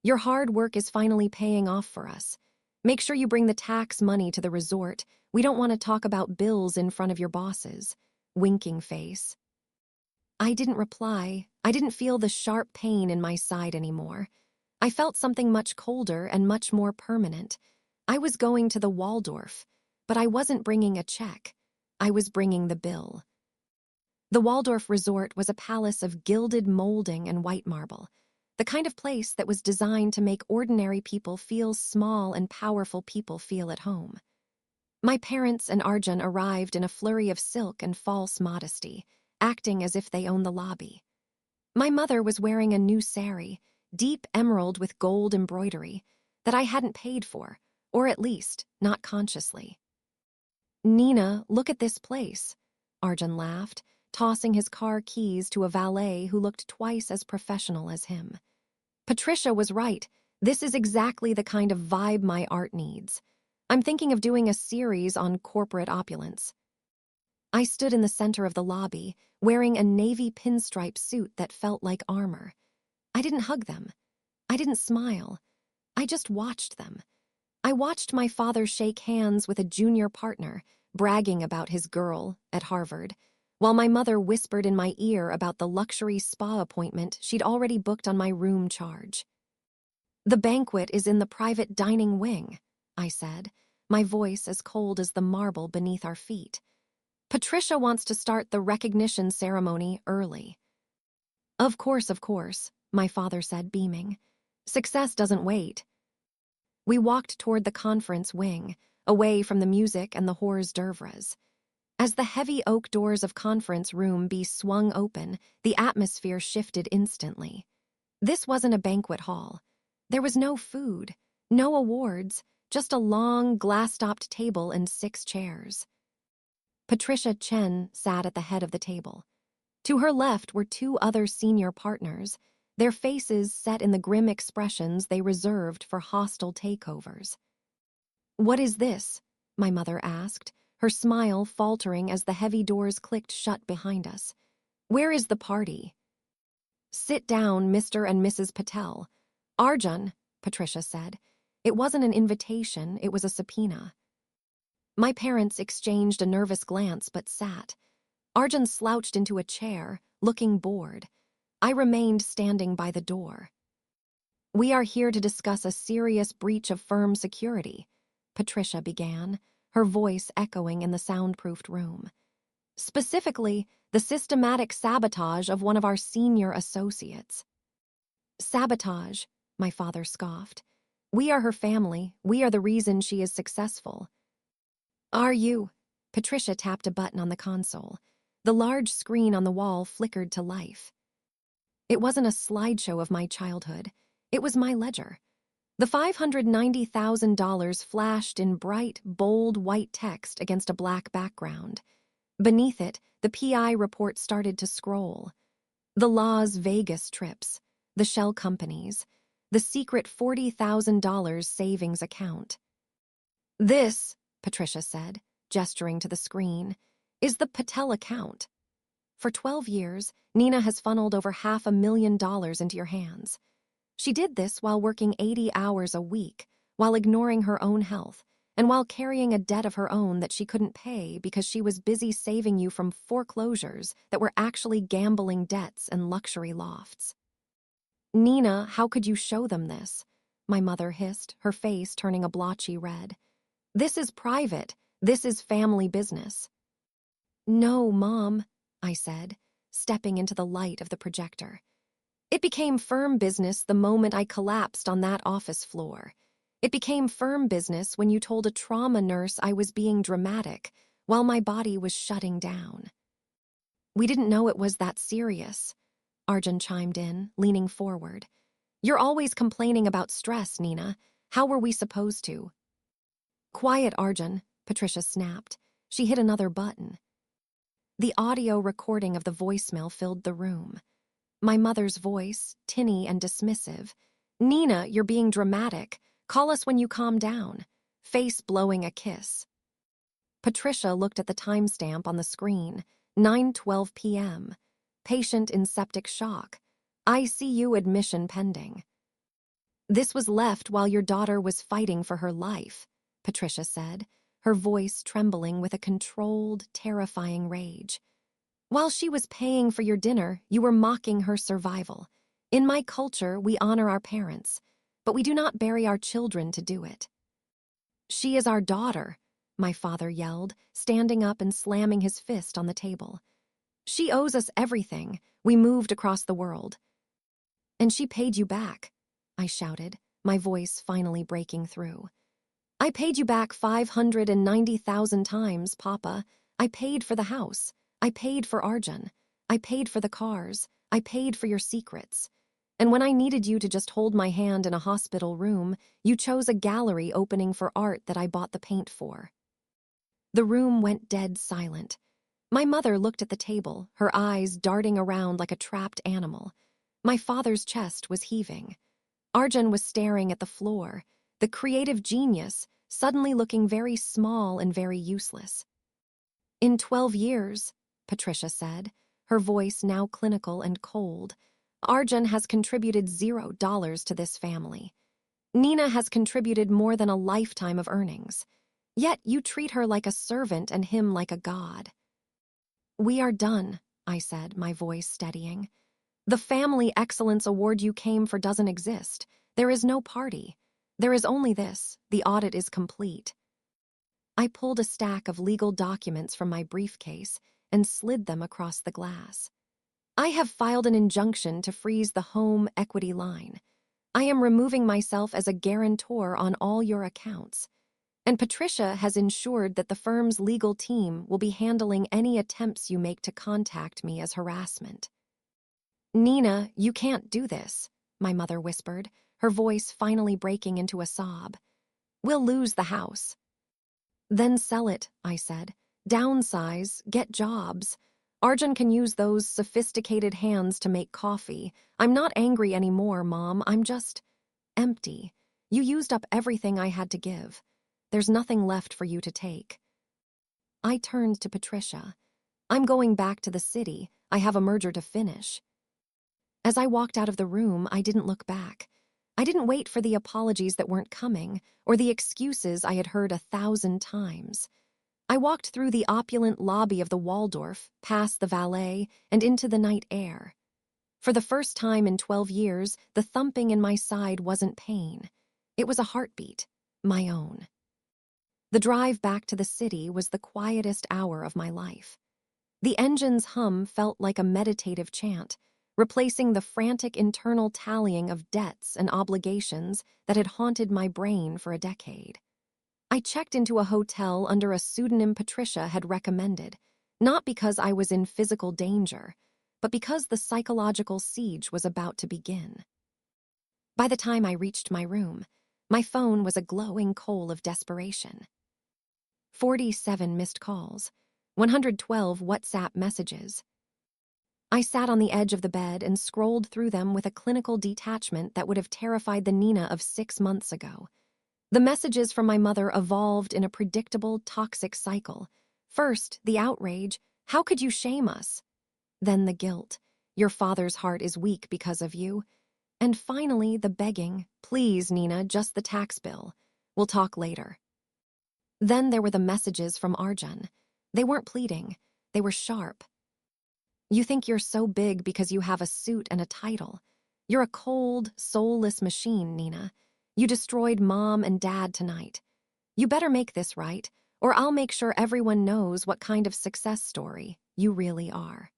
your hard work is finally paying off for us. Make sure you bring the tax money to the resort. We don't want to talk about bills in front of your bosses. Winking face. I didn't reply. I didn't feel the sharp pain in my side anymore. I felt something much colder and much more permanent. I was going to the Waldorf, but I wasn't bringing a check. I was bringing the bill. The Waldorf Resort was a palace of gilded molding and white marble, the kind of place that was designed to make ordinary people feel small and powerful people feel at home. My parents and Arjun arrived in a flurry of silk and false modesty, acting as if they owned the lobby. My mother was wearing a new sari, deep emerald with gold embroidery, that I hadn't paid for, or at least, not consciously. "Nina, look at this place," Arjun laughed, tossing his car keys to a valet who looked twice as professional as him. Patricia was right. This is exactly the kind of vibe my art needs. I'm thinking of doing a series on corporate opulence. I stood in the center of the lobby, wearing a navy pinstripe suit that felt like armor. I didn't hug them. I didn't smile. I just watched them. I watched my father shake hands with a junior partner, bragging about his girl at Harvard, while my mother whispered in my ear about the luxury spa appointment she'd already booked on my room charge. "The banquet is in the private dining wing," I said, my voice as cold as the marble beneath our feet. "Patricia wants to start the recognition ceremony early." Of course, my father said, beaming. "Success doesn't wait." We walked toward the conference wing, away from the music and the hors d'oeuvres. As the heavy oak doors of Conference Room B swung open, the atmosphere shifted instantly. This wasn't a banquet hall. There was no food, no awards, just a long, glass-topped table and 6 chairs. Patricia Chen sat at the head of the table. To her left were 2 other senior partners, their faces set in the grim expressions they reserved for hostile takeovers. "What is this?" my mother asked, her smile faltering as the heavy doors clicked shut behind us. "Where is the party?" "Sit down, Mr. and Mrs. Patel." "Arjun," Patricia said. It wasn't an invitation, it was a subpoena. My parents exchanged a nervous glance but sat. Arjun slouched into a chair, looking bored. I remained standing by the door. "We are here to discuss a serious breach of firm security," Patricia began, her voice echoing in the soundproofed room. "Specifically, the systematic sabotage of one of our senior associates." "Sabotage," my father scoffed. "We are her family. We are the reason she is successful." "Are you?" Patricia tapped a button on the console. The large screen on the wall flickered to life. It wasn't a slideshow of my childhood. It was my ledger. The $590,000 flashed in bright, bold white text against a black background. Beneath it, the PI report started to scroll. The Las Vegas trips, the shell companies, the secret $40,000 savings account. "This," Patricia said, gesturing to the screen, "is the Patel account. For 12 years, Nina has funneled over $500,000 into your hands. She did this while working 80 hours a week, while ignoring her own health, and while carrying a debt of her own that she couldn't pay because she was busy saving you from foreclosures that were actually gambling debts and luxury lofts." "Nina, how could you show them this?" my mother hissed, her face turning a blotchy red. "This is private. This is family business." "No, Mom," I said, stepping into the light of the projector. "It became firm business the moment I collapsed on that office floor. It became firm business when you told a trauma nurse I was being dramatic while my body was shutting down." "We didn't know it was that serious," Arjun chimed in, leaning forward. "You're always complaining about stress, Nina. How were we supposed to?" "Quiet, Arjun," Patricia snapped. She hit another button. The audio recording of the voicemail filled the room. My mother's voice, tinny and dismissive. "Nina, you're being dramatic. Call us when you calm down." Face blowing a kiss. Patricia looked at the timestamp on the screen, 9:12 p.m. Patient in septic shock. ICU admission pending. "This was left while your daughter was fighting for her life," Patricia said, her voice trembling with a controlled, terrifying rage. "While she was paying for your dinner, you were mocking her survival. In my culture, we honor our parents, but we do not bury our children to do it. She is our daughter, my father yelled, standing up and slamming his fist on the table. She owes us everything. We moved across the world. And she paid you back, I shouted, my voice finally breaking through. I paid you back 590,000 times, Papa. I paid for the house. I paid for Arjun. I paid for the cars. I paid for your secrets. And when I needed you to just hold my hand in a hospital room, you chose a gallery opening for art that I bought the paint for. The room went dead silent. My mother looked at the table, her eyes darting around like a trapped animal. My father's chest was heaving. Arjun was staring at the floor, the creative genius, suddenly looking very small and very useless. In 12 years, Patricia said, her voice now clinical and cold, Arjun has contributed $0 to this family. Nina has contributed more than a lifetime of earnings. Yet you treat her like a servant and him like a god. We are done, I said, my voice steadying. The Family Excellence Award you came for doesn't exist. There is no party. There is only this. The audit is complete. I pulled a stack of legal documents from my briefcase and slid them across the glass. I have filed an injunction to freeze the home equity line. I am removing myself as a guarantor on all your accounts. And Patricia has ensured that the firm's legal team will be handling any attempts you make to contact me as harassment. Nina, you can't do this, my mother whispered, her voice finally breaking into a sob. We'll lose the house. Then sell it, I said. Downsize, get jobs. Arjun can use those sophisticated hands to make coffee. I'm not angry anymore, Mom. I'm just empty. You used up everything I had to give. There's nothing left for you to take. I turned to Patricia. I'm going back to the city. I have a merger to finish. As I walked out of the room, I didn't look back. I didn't wait for the apologies that weren't coming, or the excuses I had heard 1,000 times. I walked through the opulent lobby of the Waldorf, past the valet, and into the night air. For the first time in 12 years, the thumping in my side wasn't pain. It was a heartbeat, my own. The drive back to the city was the quietest hour of my life. The engine's hum felt like a meditative chant, replacing the frantic internal tallying of debts and obligations that had haunted my brain for a decade. I checked into a hotel under a pseudonym Patricia had recommended, not because I was in physical danger, but because the psychological siege was about to begin. By the time I reached my room, my phone was a glowing coal of desperation. 47 missed calls, 112 WhatsApp messages. I sat on the edge of the bed and scrolled through them with a clinical detachment that would have terrified the Nina of 6 months ago. The messages from my mother evolved in a predictable, toxic cycle. First, the outrage, how could you shame us? Then the guilt, your father's heart is weak because of you. And finally, the begging, please, Nina, just the tax bill. We'll talk later. Then there were the messages from Arjun. They weren't pleading, they were sharp. You think you're so big because you have a suit and a title. You're a cold, soulless machine, Nina. You destroyed Mom and Dad tonight. You better make this right, or I'll make sure everyone knows what kind of success story you really are.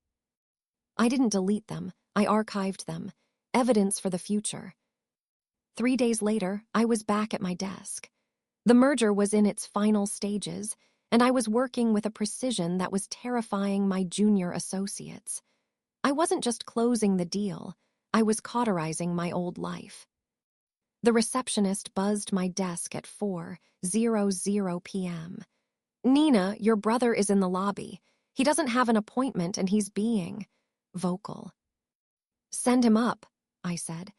I didn't delete them, I archived them, evidence for the future. 3 days later, I was back at my desk. The merger was in its final stages, and I was working with a precision that was terrifying my junior associates. I wasn't just closing the deal, I was cauterizing my old life. The receptionist buzzed my desk at 4:00 p.m. Nina, your brother is in the lobby. He doesn't have an appointment and he's being vocal. Send him up, I said,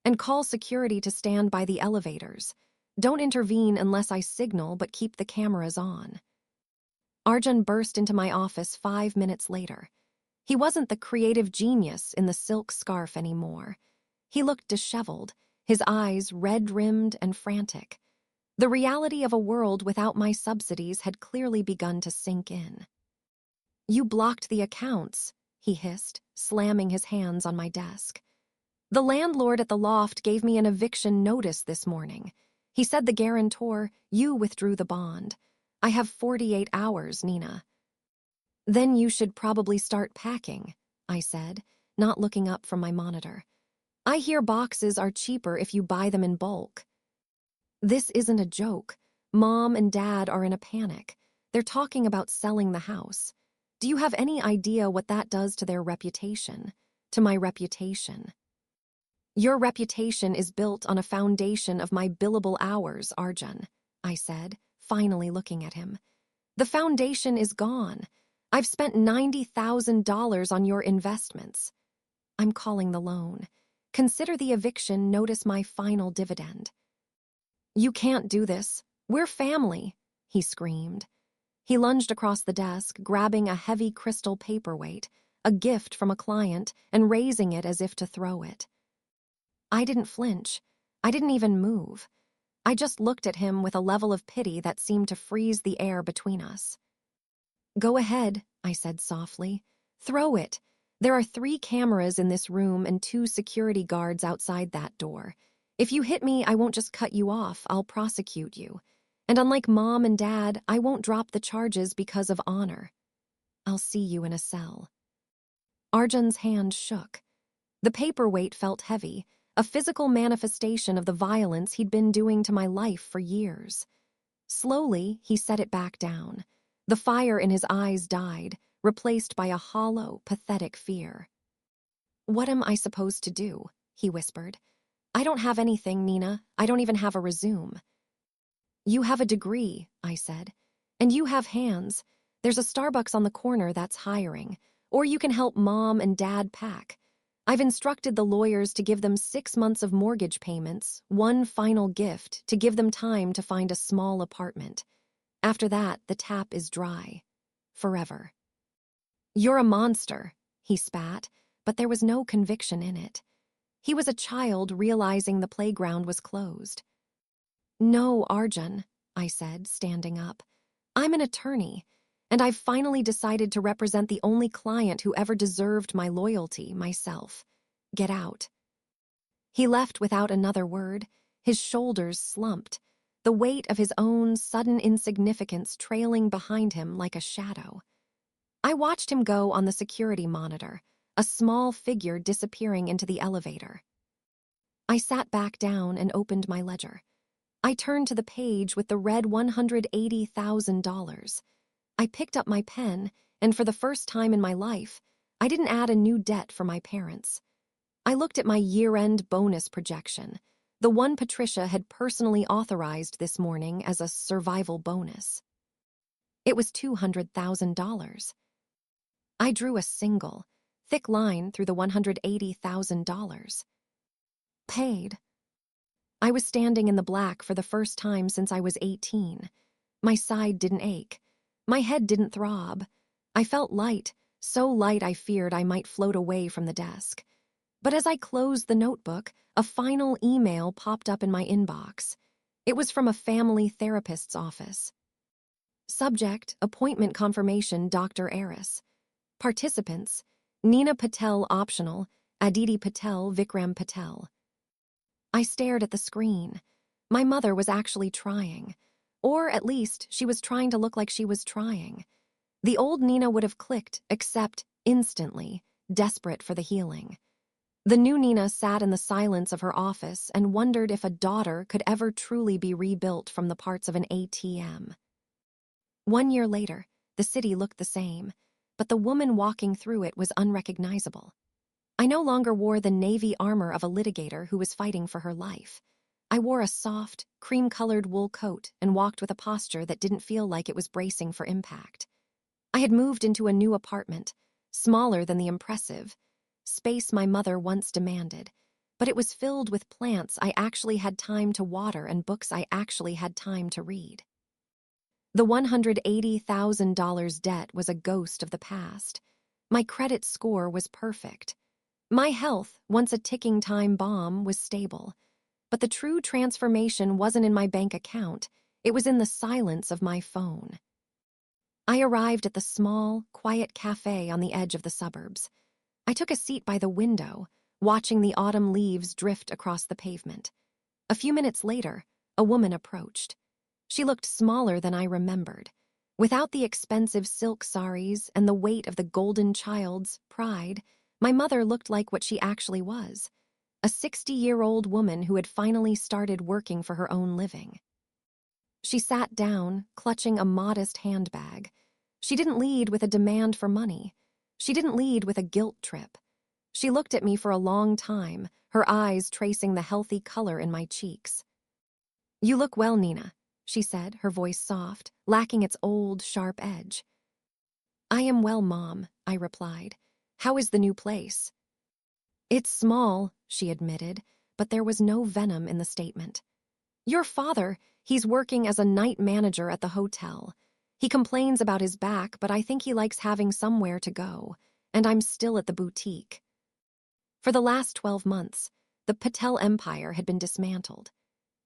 and call security to stand by the elevators. Don't intervene unless I signal, but keep the cameras on. Arjun burst into my office 5 minutes later. He wasn't the creative genius in the silk scarf anymore. He looked disheveled, his eyes red-rimmed and frantic. The reality of a world without my subsidies had clearly begun to sink in. You blocked the accounts, he hissed, slamming his hands on my desk. The landlord at the loft gave me an eviction notice this morning. He said the guarantor, you withdrew the bond. I have 48 hours, Nina. Then you should probably start packing, I said, not looking up from my monitor. I hear boxes are cheaper if you buy them in bulk. This isn't a joke. Mom and Dad are in a panic. They're talking about selling the house. Do you have any idea what that does to their reputation? To my reputation? Your reputation is built on a foundation of my billable hours, Arjun, I said, finally looking at him. The foundation is gone. I've spent $90,000 on your investments. I'm calling the loan. Consider the eviction notice my final dividend. You can't do this. We're family, he screamed. He lunged across the desk, grabbing a heavy crystal paperweight, a gift from a client, and raising it as if to throw it. I didn't flinch. I didn't even move. I just looked at him with a level of pity that seemed to freeze the air between us. Go ahead, I said softly. Throw it. There are 3 cameras in this room and 2 security guards outside that door. If you hit me, I won't just cut you off, I'll prosecute you. And unlike Mom and Dad, I won't drop the charges because of honor. I'll see you in a cell. Arjun's hand shook. The paperweight felt heavy, a physical manifestation of the violence he'd been doing to my life for years. Slowly, he set it back down. The fire in his eyes died, replaced by a hollow, pathetic fear. What am I supposed to do? He whispered. I don't have anything, Nina. I don't even have a resume. You have a degree, I said. And you have hands. There's a Starbucks on the corner that's hiring. Or you can help Mom and Dad pack. I've instructed the lawyers to give them 6 months of mortgage payments, 1 final gift to give them time to find a small apartment. After that, the tap is dry. Forever. You're a monster, he spat, but there was no conviction in it. He was a child realizing the playground was closed. No, Arjun, I said, standing up. I'm an attorney, and I've finally decided to represent the only client who ever deserved my loyalty, myself. Get out. He left without another word, his shoulders slumped, the weight of his own sudden insignificance trailing behind him like a shadow. I watched him go on the security monitor, a small figure disappearing into the elevator. I sat back down and opened my ledger. I turned to the page with the red $180,000. I picked up my pen, and for the first time in my life, I didn't add a new debt for my parents. I looked at my year-end bonus projection, the one Patricia had personally authorized this morning as a survival bonus. It was $200,000. I drew a single, thick line through the $180,000. Paid. I was standing in the black for the first time since I was 18. My side didn't ache. My head didn't throb. I felt light, so light I feared I might float away from the desk. But as I closed the notebook, a final email popped up in my inbox. It was from a family therapist's office. Subject, appointment confirmation, Dr. Aris. Participants, Nina Patel optional, Aditi Patel, Vikram Patel. I stared at the screen. My mother was actually trying. Or at least, she was trying to look like she was trying. The old Nina would have clicked, except instantly, desperate for the healing. The new Nina sat in the silence of her office and wondered if a daughter could ever truly be rebuilt from the parts of an ATM. 1 year later, the city looked the same, but the woman walking through it was unrecognizable. I no longer wore the navy armor of a litigator who was fighting for her life. I wore a soft, cream-colored wool coat and walked with a posture that didn't feel like it was bracing for impact. I had moved into a new apartment, smaller than the impressive space my mother once demanded, but it was filled with plants I actually had time to water and books I actually had time to read. The $180,000 debt was a ghost of the past. My credit score was perfect. My health, once a ticking time bomb, was stable. But the true transformation wasn't in my bank account, it was in the silence of my phone. I arrived at the small, quiet cafe on the edge of the suburbs. I took a seat by the window, watching the autumn leaves drift across the pavement. A few minutes later, a woman approached. She looked smaller than I remembered. Without the expensive silk saris and the weight of the golden child's pride, my mother looked like what she actually was, a 60-year-old woman who had finally started working for her own living. She sat down, clutching a modest handbag. She didn't lead with a demand for money. She didn't lead with a guilt trip. She looked at me for a long time, her eyes tracing the healthy color in my cheeks. "You look well, Nina," she said, her voice soft, lacking its old, sharp edge. "I am well, Mom," I replied. "How is the new place?" "It's small," she admitted, but there was no venom in the statement. "Your father, he's working as a night manager at the hotel. He complains about his back, but I think he likes having somewhere to go, and I'm still at the boutique." For the last 12 months, the Patel empire had been dismantled.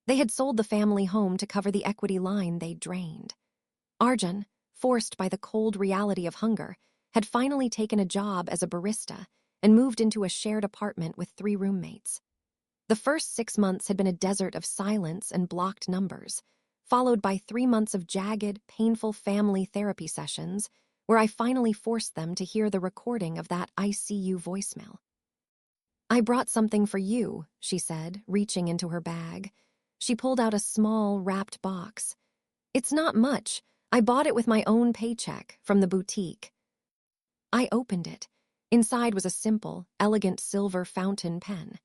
They had sold the family home to cover the equity line they'd drained. Arjun, forced by the cold reality of hunger, had finally taken a job as a barista and moved into a shared apartment with 3 roommates. The first 6 months had been a desert of silence and blocked numbers, followed by 3 months of jagged, painful family therapy sessions where I finally forced them to hear the recording of that ICU voicemail. "I brought something for you," she said, reaching into her bag. She pulled out a small, wrapped box. "It's not much. I bought it with my own paycheck from the boutique." I opened it. Inside was a simple, elegant silver fountain pen.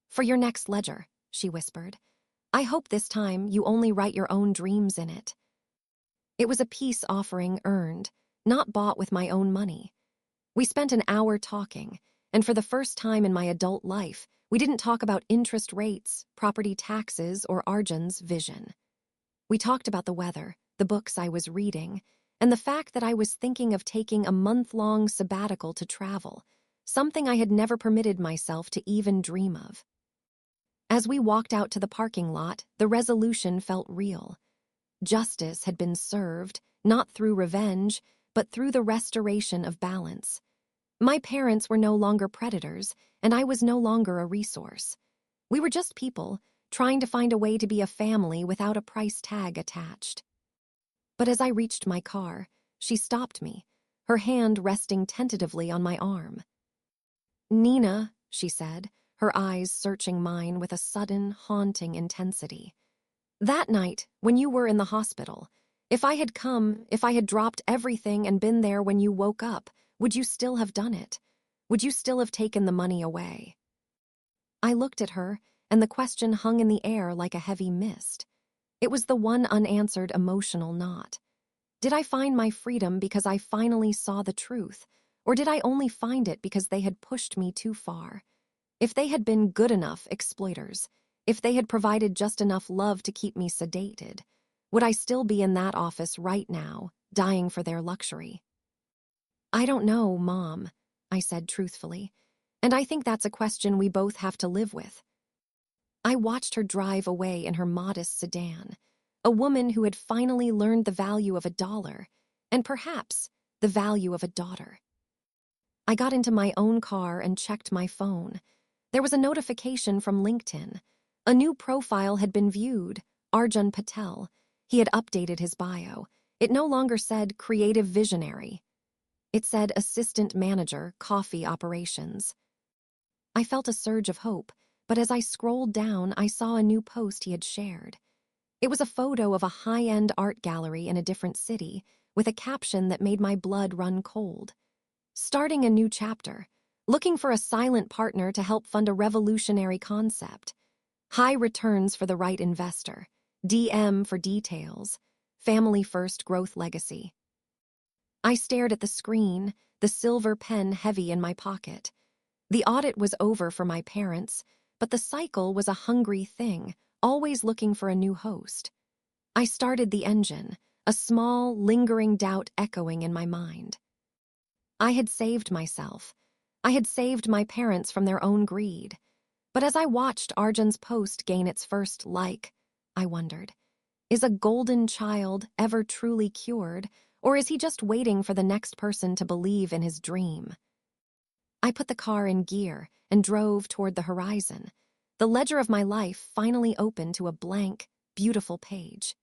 "For your next ledger," she whispered. "I hope this time you only write your own dreams in it." It was a peace offering earned, not bought with my own money. We spent an hour talking, and for the first time in my adult life, we didn't talk about interest rates, property taxes, or Arjun's vision. We talked about the weather, the books I was reading, and the fact that I was thinking of taking a month-long sabbatical to travel, something I had never permitted myself to even dream of. As we walked out to the parking lot, the resolution felt real. Justice had been served, not through revenge, but through the restoration of balance. My parents were no longer predators, and I was no longer a resource. We were just people, trying to find a way to be a family without a price tag attached. But as I reached my car, she stopped me, her hand resting tentatively on my arm. "Nina," she said, her eyes searching mine with a sudden, haunting intensity. "That night, when you were in the hospital, if I had dropped everything and been there when you woke up, would you still have done it? Would you still have taken the money away?" I looked at her, and the question hung in the air like a heavy mist. It was the one unanswered emotional knot. Did I find my freedom because I finally saw the truth, or did I only find it because they had pushed me too far? If they had been good enough exploiters, if they had provided just enough love to keep me sedated, would I still be in that office right now, dying for their luxury? "I don't know, Mom," I said truthfully, "and I think that's a question we both have to live with." I watched her drive away in her modest sedan, a woman who had finally learned the value of $1, and perhaps the value of a daughter. I got into my own car and checked my phone. There was a notification from LinkedIn. A new profile had been viewed, Arjun Patel. He had updated his bio. It no longer said creative visionary. It said assistant manager, coffee operations. I felt a surge of hope, but as I scrolled down, I saw a new post he had shared. It was a photo of a high-end art gallery in a different city, with a caption that made my blood run cold. "Starting a new chapter. Looking for a silent partner to help fund a revolutionary concept. High returns for the right investor. DM for details. Family first growth legacy." I stared at the screen, the silver pen heavy in my pocket. The audit was over for my parents, but the cycle was a hungry thing, always looking for a new host. I started the engine, a small, lingering doubt echoing in my mind. I had saved myself. I had saved my parents from their own greed. But as I watched Arjun's post gain its first like, I wondered, is a golden child ever truly cured, or is he just waiting for the next person to believe in his dream? I put the car in gear and drove toward the horizon. The ledger of my life finally opened to a blank, beautiful page.